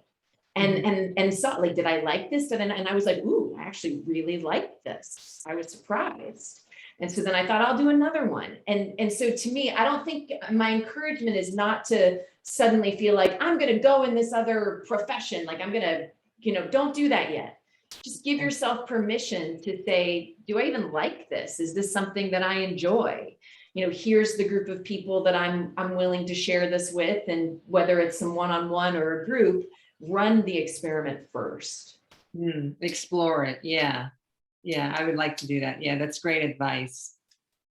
and saw, like, did I like this? And I was like, ooh, I actually really liked this. I was surprised. And so then I thought I'll do another one. And so to me, I don't think my encouragement is not to suddenly feel like I'm going to go in this other profession. Like I'm going to, you know, don't do that yet. Just give yourself permission to say, do I even like this? Is this something that I enjoy? You know, here's the group of people that I'm willing to share this with. And whether it's some one-on-one or a group, run the experiment first. Explore it. Yeah. Yeah, I would like to do that. Yeah, that's great advice.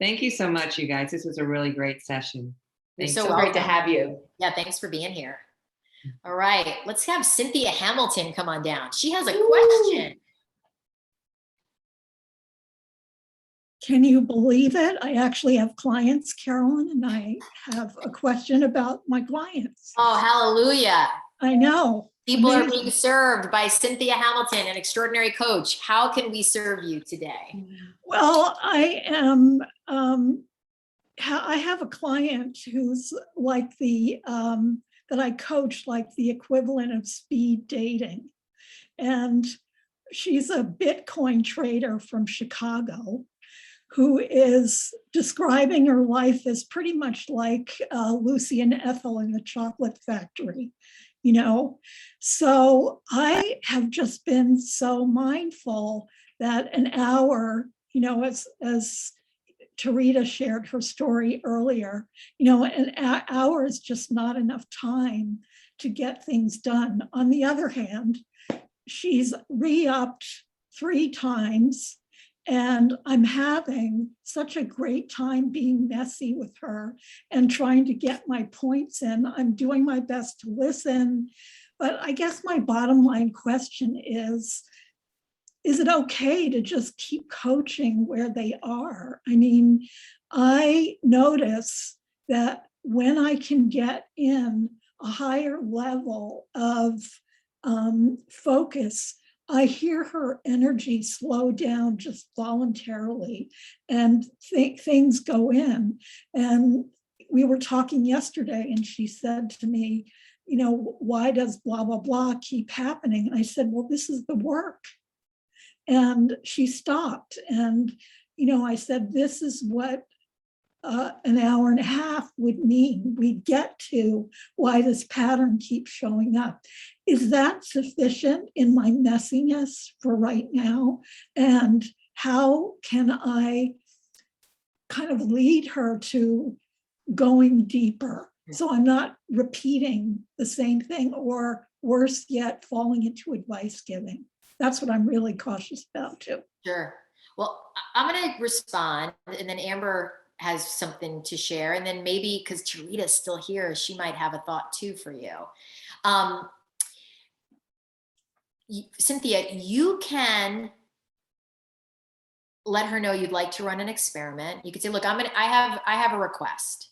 Thank you so much, you guys. This was a really great session. It's so great to have you. Yeah, thanks for being here. All right, let's have Cynthia Hamilton come on down. She has a question. Can you believe it? I actually have clients, Carolyn, and I have a question about my clients. Oh, hallelujah. I know. People are being served by Cynthia Hamilton, an extraordinary coach. How can we serve you today? Well, I have a client who's like that I coach, like the equivalent of speed dating. And she's a Bitcoin trader from Chicago who is describing her life as pretty much like Lucy and Ethel in the Chocolate Factory. You know, so I have just been so mindful that an hour, you know, as Tarita shared her story earlier, you know, an hour is just not enough time to get things done. On the other hand, she's re-upped 3 times And I'm having such a great time being messy with her and trying to get my points in. I'm doing my best to listen. But I guess my bottom line question is it okay to just keep coaching where they are? I mean, I notice that when I can get in a higher level of focus, I hear her energy slow down just voluntarily, and things go in. And we were talking yesterday, and she said to me, you know, why does blah, blah, blah keep happening? And I said, well, this is the work. And she stopped. And, you know, I said, this is what an hour and a half would mean. We get to why this pattern keeps showing up. Is that sufficient in my messiness for right now? And how can I kind of lead her to going deeper, so I'm not repeating the same thing, or worse yet, falling into advice giving? That's what I'm really cautious about too. Sure. Well, I'm going to respond, and then Amber has something to share. And then maybe, because Tarita's still here, she might have a thought too for you. Cynthia, you can let her know you'd like to run an experiment. You could say, look, I have a request.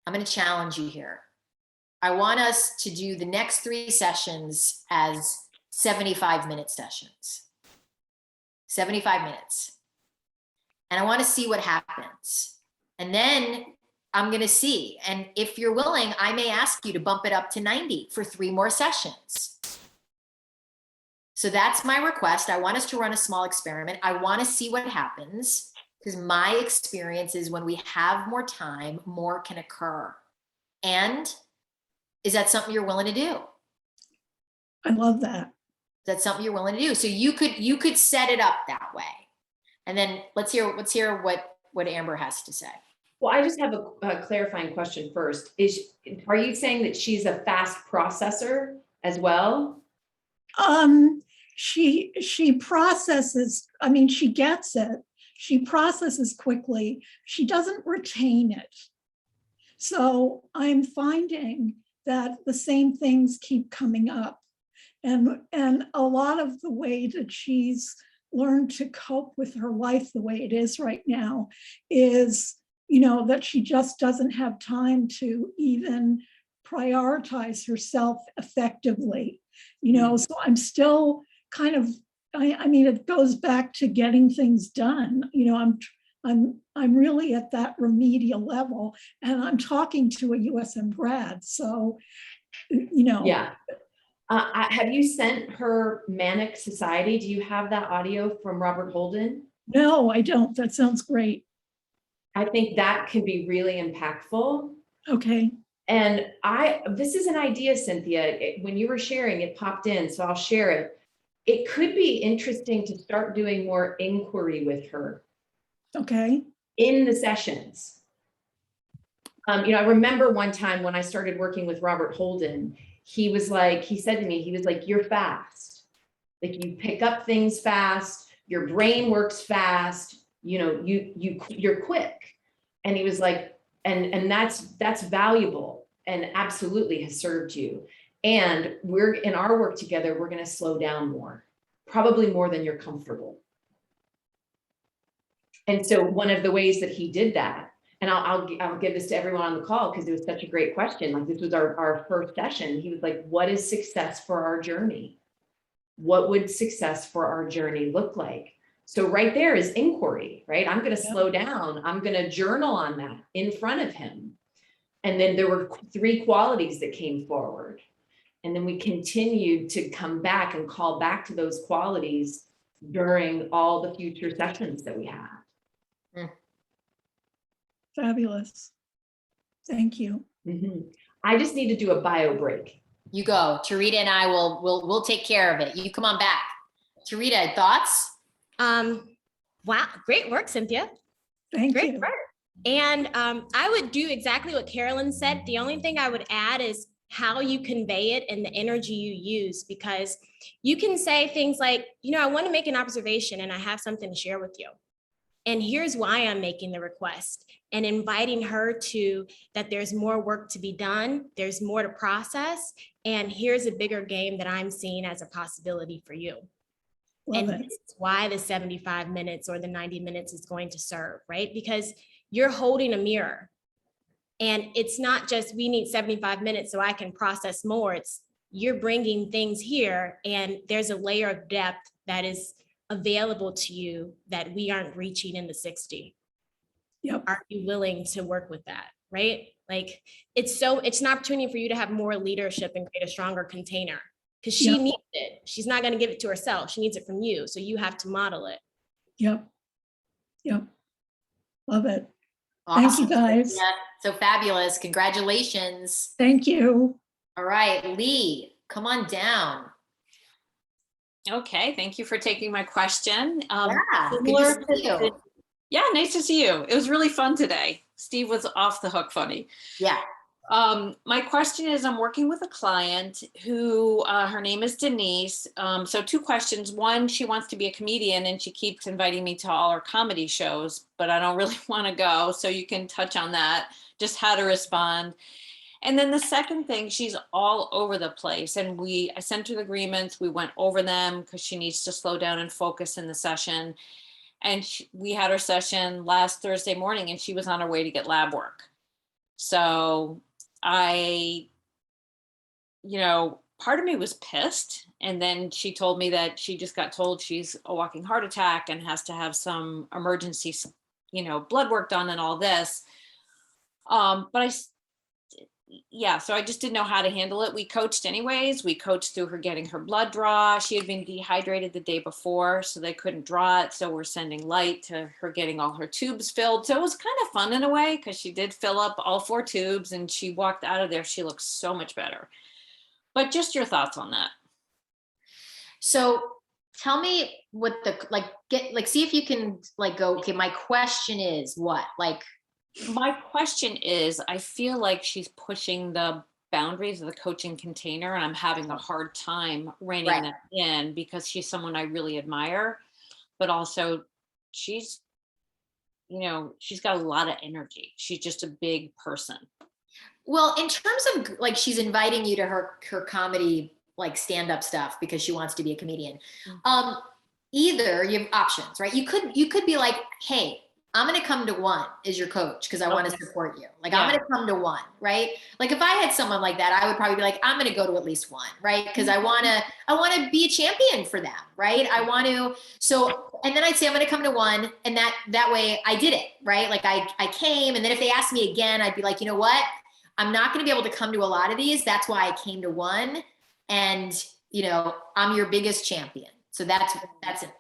I'm going to challenge you here. I want us to do the next 3 sessions as 75-minute sessions. 75 minutes. And I want to see what happens. And then I'm going to see. And if you're willing, I may ask you to bump it up to 90 for 3 more sessions. So that's my request. I want us to run a small experiment. I want to see what happens, because my experience is when we have more time, more can occur. And is that something you're willing to do? I love that. That's something you're willing to do. So you could set it up that way. And then let's hear what Amber has to say. Well, I just have a clarifying question first. Are you saying that she's a fast processor as well? She processes, I mean, she gets it. She processes quickly. She doesn't retain it. So I'm finding that the same things keep coming up. And a lot of the way that she's learned to cope with her life the way it is right now is, you know, that she just doesn't have time to even prioritize herself effectively, you know. So I'm still kind of, I mean, it goes back to getting things done. You know, I'm really at that remedial level, and I'm talking to a USM grad. So, you know. Yeah. Have you sent her Manic Society? Do you have that audio from Robert Holden? No, I don't. That sounds great. I think that can be really impactful. Okay. And this is an idea, Cynthia. When you were sharing, it popped in, so I'll share it. It could be interesting to start doing more inquiry with her. Okay. In the sessions. You know, I remember one time when I started working with Robert Holden, he said to me, he was like, you're fast. Like, you pick up things fast, your brain works fast, you know, you're quick. And he was like, and that's valuable and absolutely has served you. And we're in our work together, we're going to slow down more, probably more than you're comfortable. And so one of the ways that he did that, and I'll give this to everyone on the call because it was such a great question. Like, this was our first session. He was like, what is success for our journey? What would success for our journey look like? So right there is inquiry, right? I'm going to slow down. I'm going to journal on that in front of him. And then there were 3 qualities that came forward. And then we continued to come back and call back to those qualities during all the future sessions that we had. Fabulous. Thank you. Mm-hmm. I just need to do a bio break. You go. Tarita and I will take care of it. You come on back. Tarita, thoughts? Wow, great work, Cynthia. Thank you. And I would do exactly what Carolyn said. The only thing I would add is how you convey it and the energy you use, because you can say things like, I want to make an observation and I have something to share with you. And here's why I'm making the request, and inviting her to that there's more work to be done, there's more to process, and here's a bigger game that I'm seeing as a possibility for you. Love And it. this is why the 75 minutes or the 90 minutes is going to serve, right? Because you're holding a mirror. And it's not just we need 75 minutes so I can process more. It's you're bringing things here, and there's a layer of depth that is available to you that we aren't reaching in the 60. Yep. Are you willing to work with that, right? Like it's an opportunity for you to have more leadership and create a stronger container, because she Yep. needs it. She's not going to give it to herself. She needs it from you. So you have to model it. Yep. Yep. Love it. Thank you, guys. Yeah, so fabulous. Congratulations. Thank you. All right, Lee, come on down. Okay, thank you for taking my question. Yeah, good similar to see you. Yeah, nice to see you. It was really fun today. Steve was off the hook funny. Yeah. My question is, I'm working with a client who, her name is Denise. So 2 questions. One, she wants to be a comedian and she keeps inviting me to all her comedy shows, but I don't really want to go. So you can touch on that, just how to respond. And then the second thing, she's all over the place. And I sent her the agreements. We went over them because she needs to slow down and focus in the session. And we had our session last Thursday morning and she was on her way to get lab work. So part of me was pissed. And then she told me that she just got told she's a walking heart attack and has to have some emergency, blood work done and all this. So I just didn't know how to handle it. We coached anyways. We coached through her getting her blood draw. She had been dehydrated the day before, so they couldn't draw it. So we're sending light to her getting all her tubes filled. So it was kind of fun in a way because she did fill up all 4 tubes and she walked out of there. She looks so much better. But just your thoughts on that. So tell me what see if you can go, okay, my question is what? My question is, I feel like she's pushing the boundaries of the coaching container and I'm having a hard time reining that in because she's someone I really admire, but also she's got a lot of energy. She's just a big person. Well, in terms of she's inviting you to her comedy, stand-up stuff because she wants to be a comedian. Either you have options, right? You could be like, hey, I'm going to come to 1 as your coach because I want to support you. I'm going to come to 1, right? If I had someone like that, I would probably be like, I'm going to go to at least 1, right? Because I want to be a champion for them, right? I want to. So, and then I'd say I'm going to come to 1, and that way I did it, right? I came, and then if they asked me again, I'd be like, you know what? I'm not going to be able to come to a lot of these. That's why I came to 1, and I'm your biggest champion. So that's it.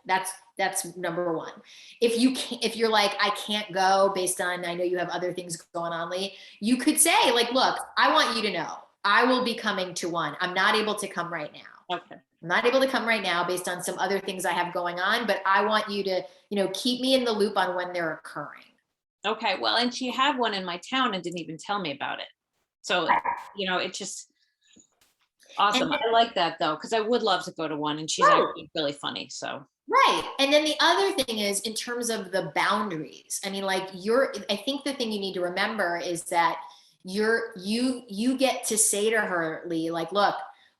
That's number 1. If you're like, I can't go based on, I know you have other things going on, Lee, you could say look, I want you to know, I will be coming to 1. I'm not able to come right now. Okay. I'm not able to come right now based on some other things I have going on, but I want you to, keep me in the loop on when they're occurring. Okay. Well, and she had one in my town and didn't even tell me about it. So, it's just awesome. I like that though, because I would love to go to 1 and she's actually really funny. So. Right. And then the other thing is in terms of the boundaries, I mean, I think the thing you need to remember is that you get to say to her, Lee, look,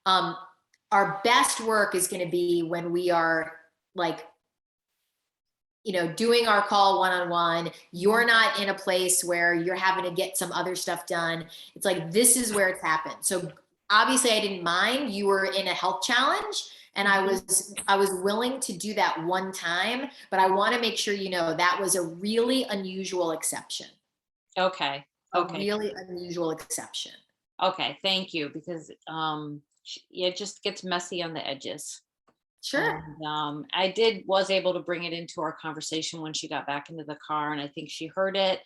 our best work is going to be when we are doing our call one-on-one. You're not in a place where you're having to get some other stuff done. It's this is where it's happened. So obviously I didn't mind. You were in a health challenge and I was willing to do that 1 time, but I want to make sure that was a really unusual exception. Okay. A really unusual exception. Okay, thank you, because it just gets messy on the edges. Sure. And, I was able to bring it into our conversation when she got back into the car, and I think she heard it.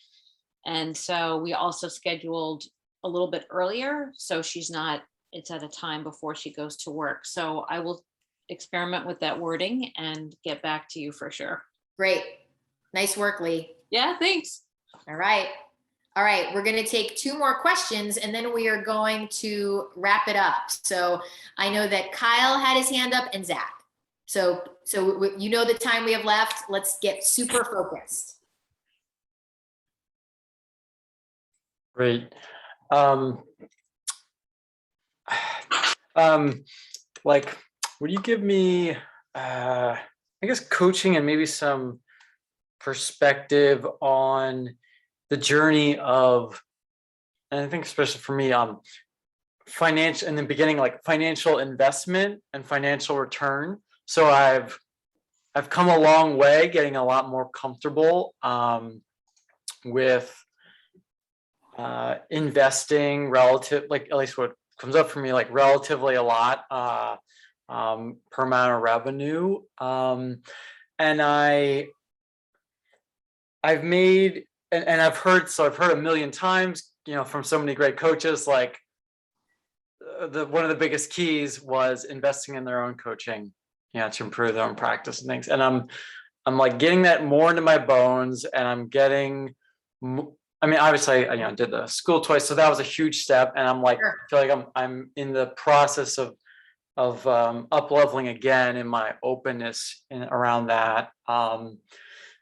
And so we also scheduled a little bit earlier, so it's at a time before she goes to work. So I will experiment with that wording and get back to you for sure. Great. Nice work, Lee. Yeah, thanks. All right. All right, we're going to take 2 more questions and then we are going to wrap it up. So I know that Kyle had his hand up and Zach. So you know the time we have left. Let's get super focused. Great. Like, would you give me, I guess, coaching and maybe some perspective on the journey of, and I think especially for me, financial, in the beginning, like financial investment and financial return. So I've come a long way, getting a lot more comfortable with investing relative, like at least what comes up for me, like relatively a lot per amount of revenue. And I've made, and I've heard a million times, from so many great coaches, like one of the biggest keys was investing in their own coaching, to improve their own practice and things. And I'm like getting that more into my bones, and I'm getting, I mean, obviously, I did the school twice, so that was a huge step. And I'm like, I feel like I'm in the process of up leveling again in my openness around that,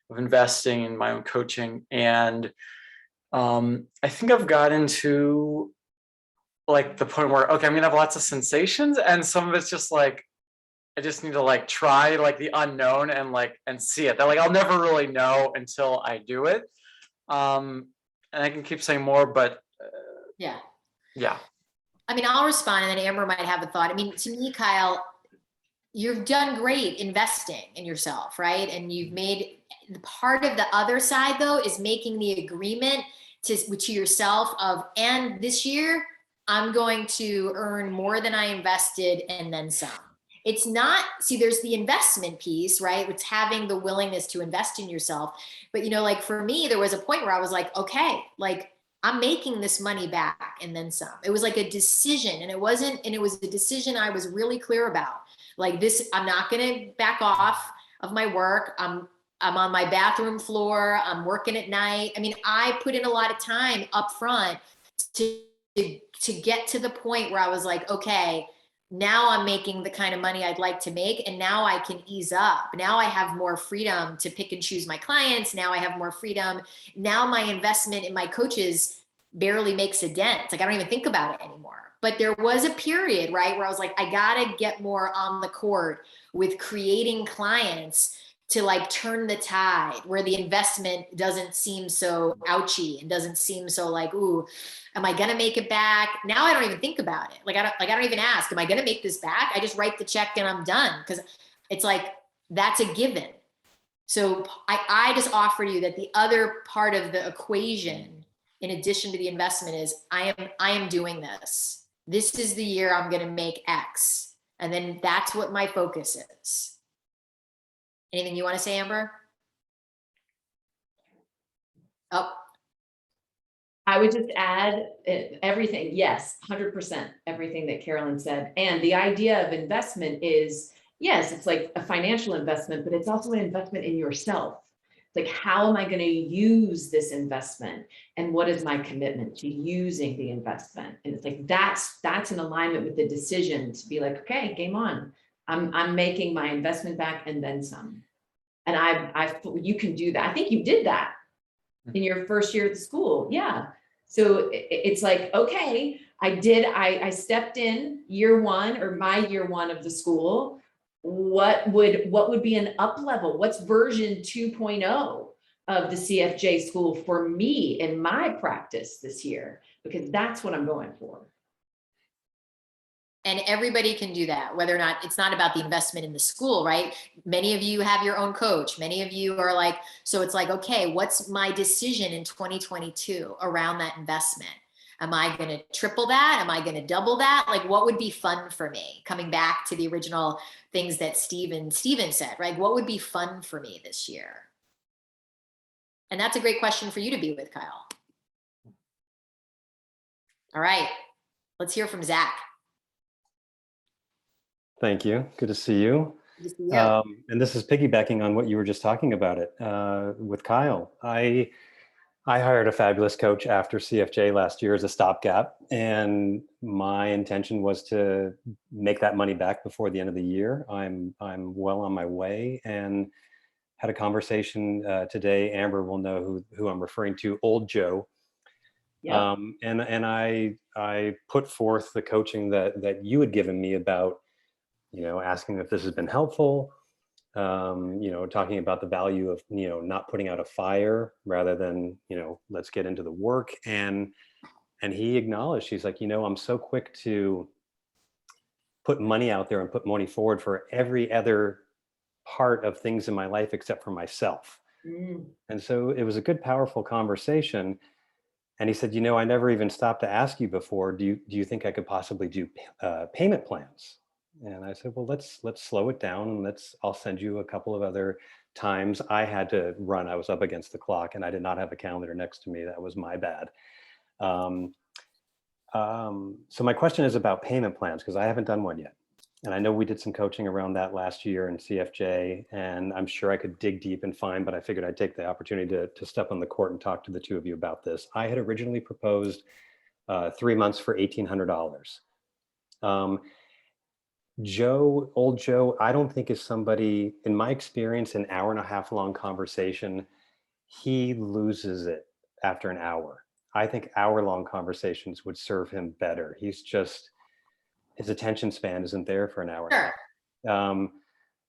of investing in my own coaching. And I think I've gotten to like the point where, okay, I'm gonna have lots of sensations, and some of it's just like, I just need to like try like the unknown and see it. That like I'll never really know until I do it. And I can keep saying more, but yeah. I mean, I'll respond and then Amber might have a thought. I mean, to me, Kyle, you've done great investing in yourself, right? And you've made, the part of the other side though is making the agreement to yourself of, and this year I'm going to earn more than I invested and then some. It's not, see, there's the investment piece, right? It's having the willingness to invest in yourself. But, like for me, there was a point where I was like, okay, like I'm making this money back and then some. It was like a decision, and it was a decision I was really clear about. Like this, I'm not going to back off of my work. I'm on my bathroom floor. I'm working at night. I mean, I put in a lot of time up front to get to the point where I was like, okay, now I'm making the kind of money I'd like to make. And now I can ease up. Now I have more freedom to pick and choose my clients. Now I have more freedom. Now my investment in my coaches barely makes a dent. Like I don't even think about it anymore. But there was a period, right, where I was like, I gotta get more on the court with creating clients to like turn the tide, where the investment doesn't seem so ouchy and doesn't seem so like, ooh, am I gonna make it back? Now I don't even think about it. Like I don't even ask, am I gonna make this back? I just write the check and I'm done, because it's like that's a given. So I just offer you that the other part of the equation, in addition to the investment, is I am doing this. This is the year I'm gonna make X, and then that's what my focus is. Anything you want to say, Amber? Oh. I would just add everything. Yes, 100%, everything that Carolyn said. And the idea of investment is, yes, it's like a financial investment, but it's also an investment in yourself. Like, how am I going to use this investment? And what is my commitment to using the investment? And it's like, that's in alignment with the decision to be like, okay, game on. I'm making my investment back and then some. And you can do that. I think you did that in your first year at the school. Yeah. So it's like, okay, I stepped in year one, or my year one of the school. What would be an up level? What's version 2.0 of the CFJ school for me in my practice this year? Because that's what I'm going for. And everybody can do that, whether or not, it's not about the investment in the school, right? Many of you have your own coach. Many of you are like, so it's like, okay, what's my decision in 2022 around that investment? Am I going to triple that? Am I going to double that? Like, what would be fun for me? Coming back to the original things that Steven said, right? What would be fun for me this year? And that's a great question for you to be with, Kyle. All right, let's hear from Zach. Thank you. Good to see you. Good to see you. And this is piggybacking on what you were just talking about with Kyle. I hired a fabulous coach after CFJ last year as a stopgap, and my intention was to make that money back before the end of the year. I'm well on my way, and had a conversation today. Amber will know who I'm referring to, old Joe. Yeah. And I put forth the coaching that you had given me about, asking if this has been helpful. Talking about the value of, not putting out a fire rather than, let's get into the work. And he acknowledged, he's like, I'm so quick to put money out there and put money forward for every other part of things in my life except for myself. And so it was a good, powerful conversation. And he said, I never even stopped to ask you before, do you think I could possibly do payment plans? And I said, well, let's slow it down, and I'll send you a couple of other times. I had to run, I was up against the clock, and I did not have a calendar next to me. That was my bad. So my question is about payment plans, because I haven't done one yet. And I know we did some coaching around that last year in CFJ, and I'm sure I could dig deep and find, but I figured I'd take the opportunity to step on the court and talk to the two of you about this. I had originally proposed 3 months for $1,800. Old Joe, I don't think is somebody, in my experience, an hour and a half long conversation, he loses it after an hour. I think hour-long conversations would serve him better. His attention span isn't there for an hour and a half.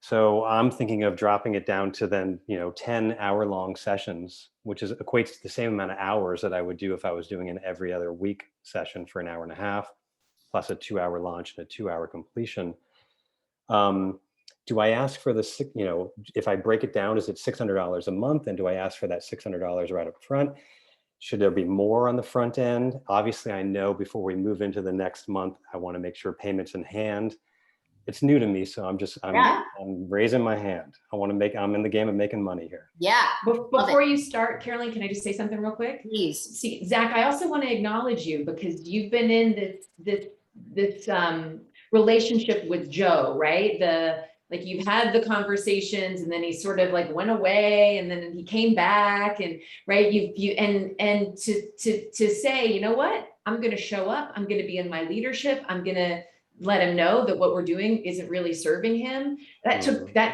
So I'm thinking of dropping it down to then, 10 hour-long sessions, which equates to the same amount of hours that I would do if I was doing an every other week session for an hour and a half, plus a 2-hour launch and a 2-hour completion. Do I ask for if I break it down, is it $600 a month? And do I ask for that $600 right up front? Should there be more on the front end? Obviously, I know before we move into the next month, I want to make sure payments in hand. It's new to me, so I'm raising my hand. I'm in the game of making money here. Yeah. Before you start, Carolyn, can I just say something real quick? Please. See, Zach, I also want to acknowledge you because you've been in this relationship with Joe, right? You've had the conversations, and then he sort of went away, and then he came back, and right, to say, you know what, I'm going to show up, I'm going to be in my leadership, I'm going to let him know that what we're doing isn't really serving him. That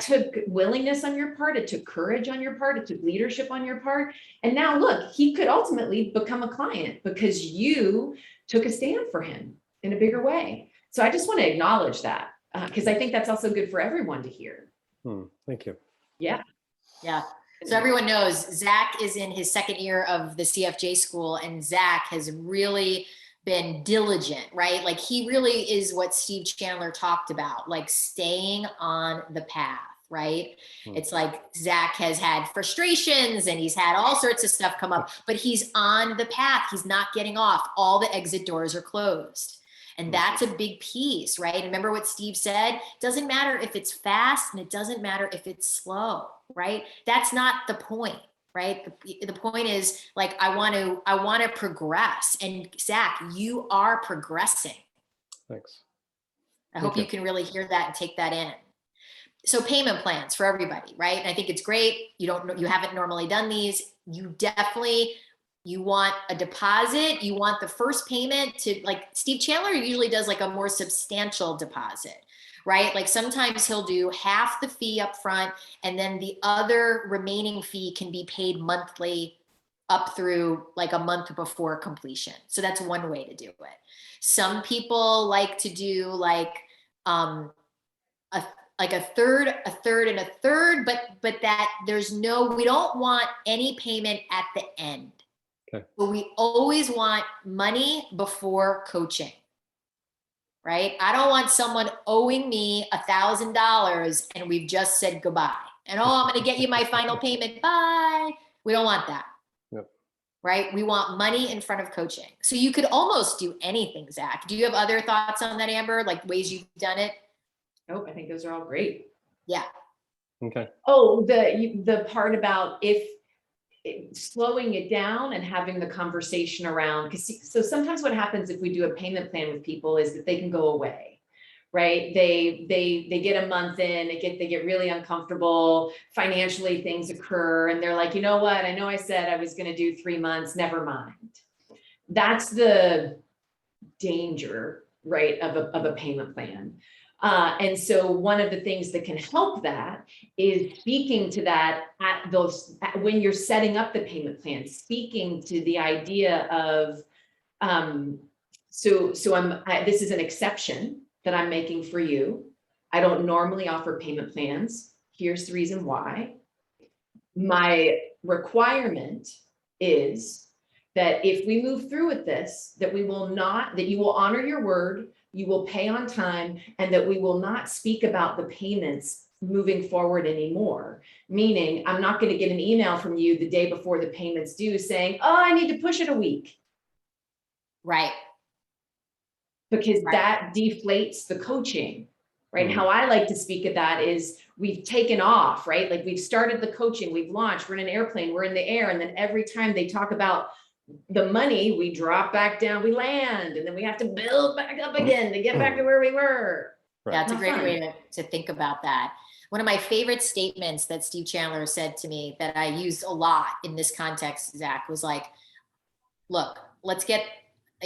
took willingness on your part, it took courage on your part, it took leadership on your part, and now look, he could ultimately become a client because you took a stand for him in a bigger way. So I just want to acknowledge that. Because I think that's also good for everyone to hear. Thank you. Yeah. Yeah. So everyone knows Zach is in his second year of the CFJ school, and Zach has really been diligent, right? He really is what Steve Chandler talked about, staying on the path, right? It's Zach has had frustrations and he's had all sorts of stuff come up, but he's on the path. He's not getting off. All the exit doors are closed. And that's a big piece, right? Remember what Steve said? It doesn't matter if it's fast, and it doesn't matter if it's slow, right? That's not the point, right? The point is I want to progress. And Zach, you are progressing. Thanks. I hope you can really hear that and take that in. So payment plans for everybody, right? And I think it's great. You haven't normally done these. You want a deposit, you want the first payment to, Steve Chandler usually does a more substantial deposit, right? Sometimes he'll do half the fee up front, and then the other remaining fee can be paid monthly up through a month before completion. So that's one way to do it. Some people like to do a third, and a third, but that we don't want any payment at the end. But we always want money before coaching, right? I don't want someone owing me $1,000 and we've just said goodbye. And I'm going to get you my final payment. Bye. We don't want that. Yep. Right? We want money in front of coaching. So you could almost do anything, Zach. Do you have other thoughts on that, Amber? Ways you've done it? Nope, I think those are all great. Yeah. Okay. Oh, the part about slowing it down and having the conversation around, so sometimes what happens if we do a payment plan with people is that they can go away, right? They get a month in, they get really uncomfortable financially, things occur, and they're like, you know what? I know I said I was going to do 3 months, never mind. That's the danger, right, of a payment plan. And so one of the things that can help that is speaking to that when you're setting up the payment plan, speaking to the idea of, this is an exception that I'm making for you. I don't normally offer payment plans. Here's the reason why. My requirement is that if we move through with this, that you will honor your word, you will pay on time, and that we will not speak about the payments moving forward anymore. Meaning, I'm not going to get an email from you the day before the payment's due saying, oh, I need to push it a week. Right. Because that deflates the coaching, right? And how I like to speak of that is we've taken off, right? Like we've started the coaching, we've launched, we're in an airplane, we're in the air. And then every time they talk about the money, we drop back down, we land, and then we have to build back up again to get back to where we were. Right. That's a great way to think about that. One of my favorite statements that Steve Chandler said to me that I used a lot in this context, Zach, was like, look,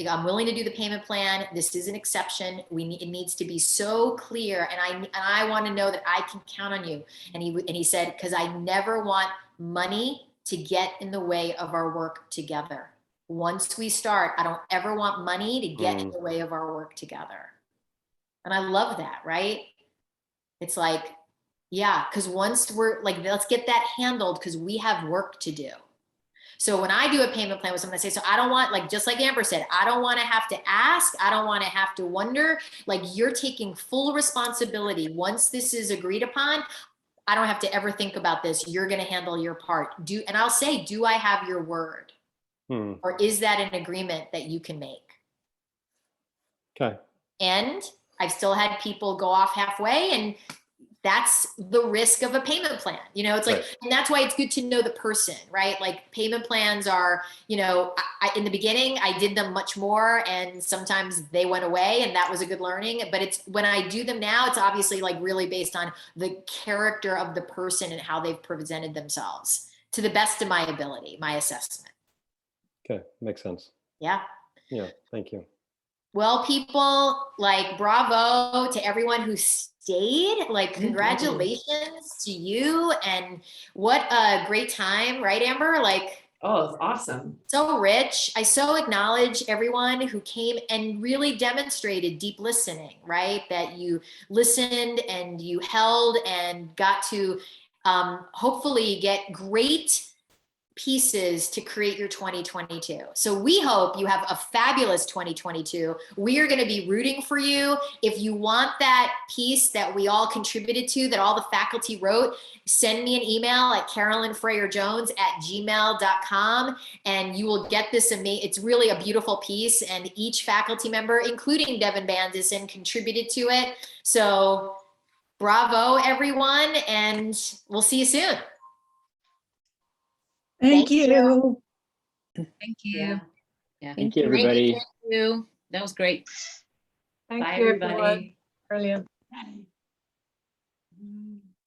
I'm willing to do the payment plan. This is an exception. It needs to be so clear. And I want to know that I can count on you. And he said, because I never want money to get in the way of our work together. Once we start, I don't ever want money to get in the way of our work together. And I love that, right? It's like, yeah, because once we're like, let's get that handled because we have work to do. So when I do a payment plan with someone, I say, so I don't want, like, just like Amber said, I don't want to have to ask. I don't want to have to wonder. Like, you're taking full responsibility. Once this is agreed upon, I don't have to ever think about this. You're going to handle your part. And I'll say, do I have your word? Or is that an agreement that you can make? Okay. And I've still had people go off halfway, and that's the risk of a payment plan. It's like, and that's why it's good to know the person, right? Like payment plans are, in the beginning, I did them much more and sometimes they went away and that was a good learning. But it's when I do them now, it's obviously like really based on the character of the person and how they've presented themselves to the best of my ability, my assessment. Okay. Makes sense. Yeah. Yeah. Thank you. Well, people, like, bravo to everyone who stayed. Like, congratulations to you. And what a great time, right, Amber? Like, oh, it's awesome. So rich. I so acknowledge everyone who came and really demonstrated deep listening, right? That you listened and you held and got to hopefully get great pieces to create your 2022. So we hope you have a fabulous 2022. We are going to be rooting for you. If you want that piece that we all contributed to, that all the faculty wrote, send me an email at carolynfreyer-jones@gmail.com and you will get this it's really a beautiful piece, and each faculty member, including Devin Bandison, contributed to it. So bravo, everyone, and we'll see you soon. Thank you. Thank you. Yeah. Thank you, everybody. Thank you. That was great. Thank Bye, you, everybody. everyone. Brilliant. Bye.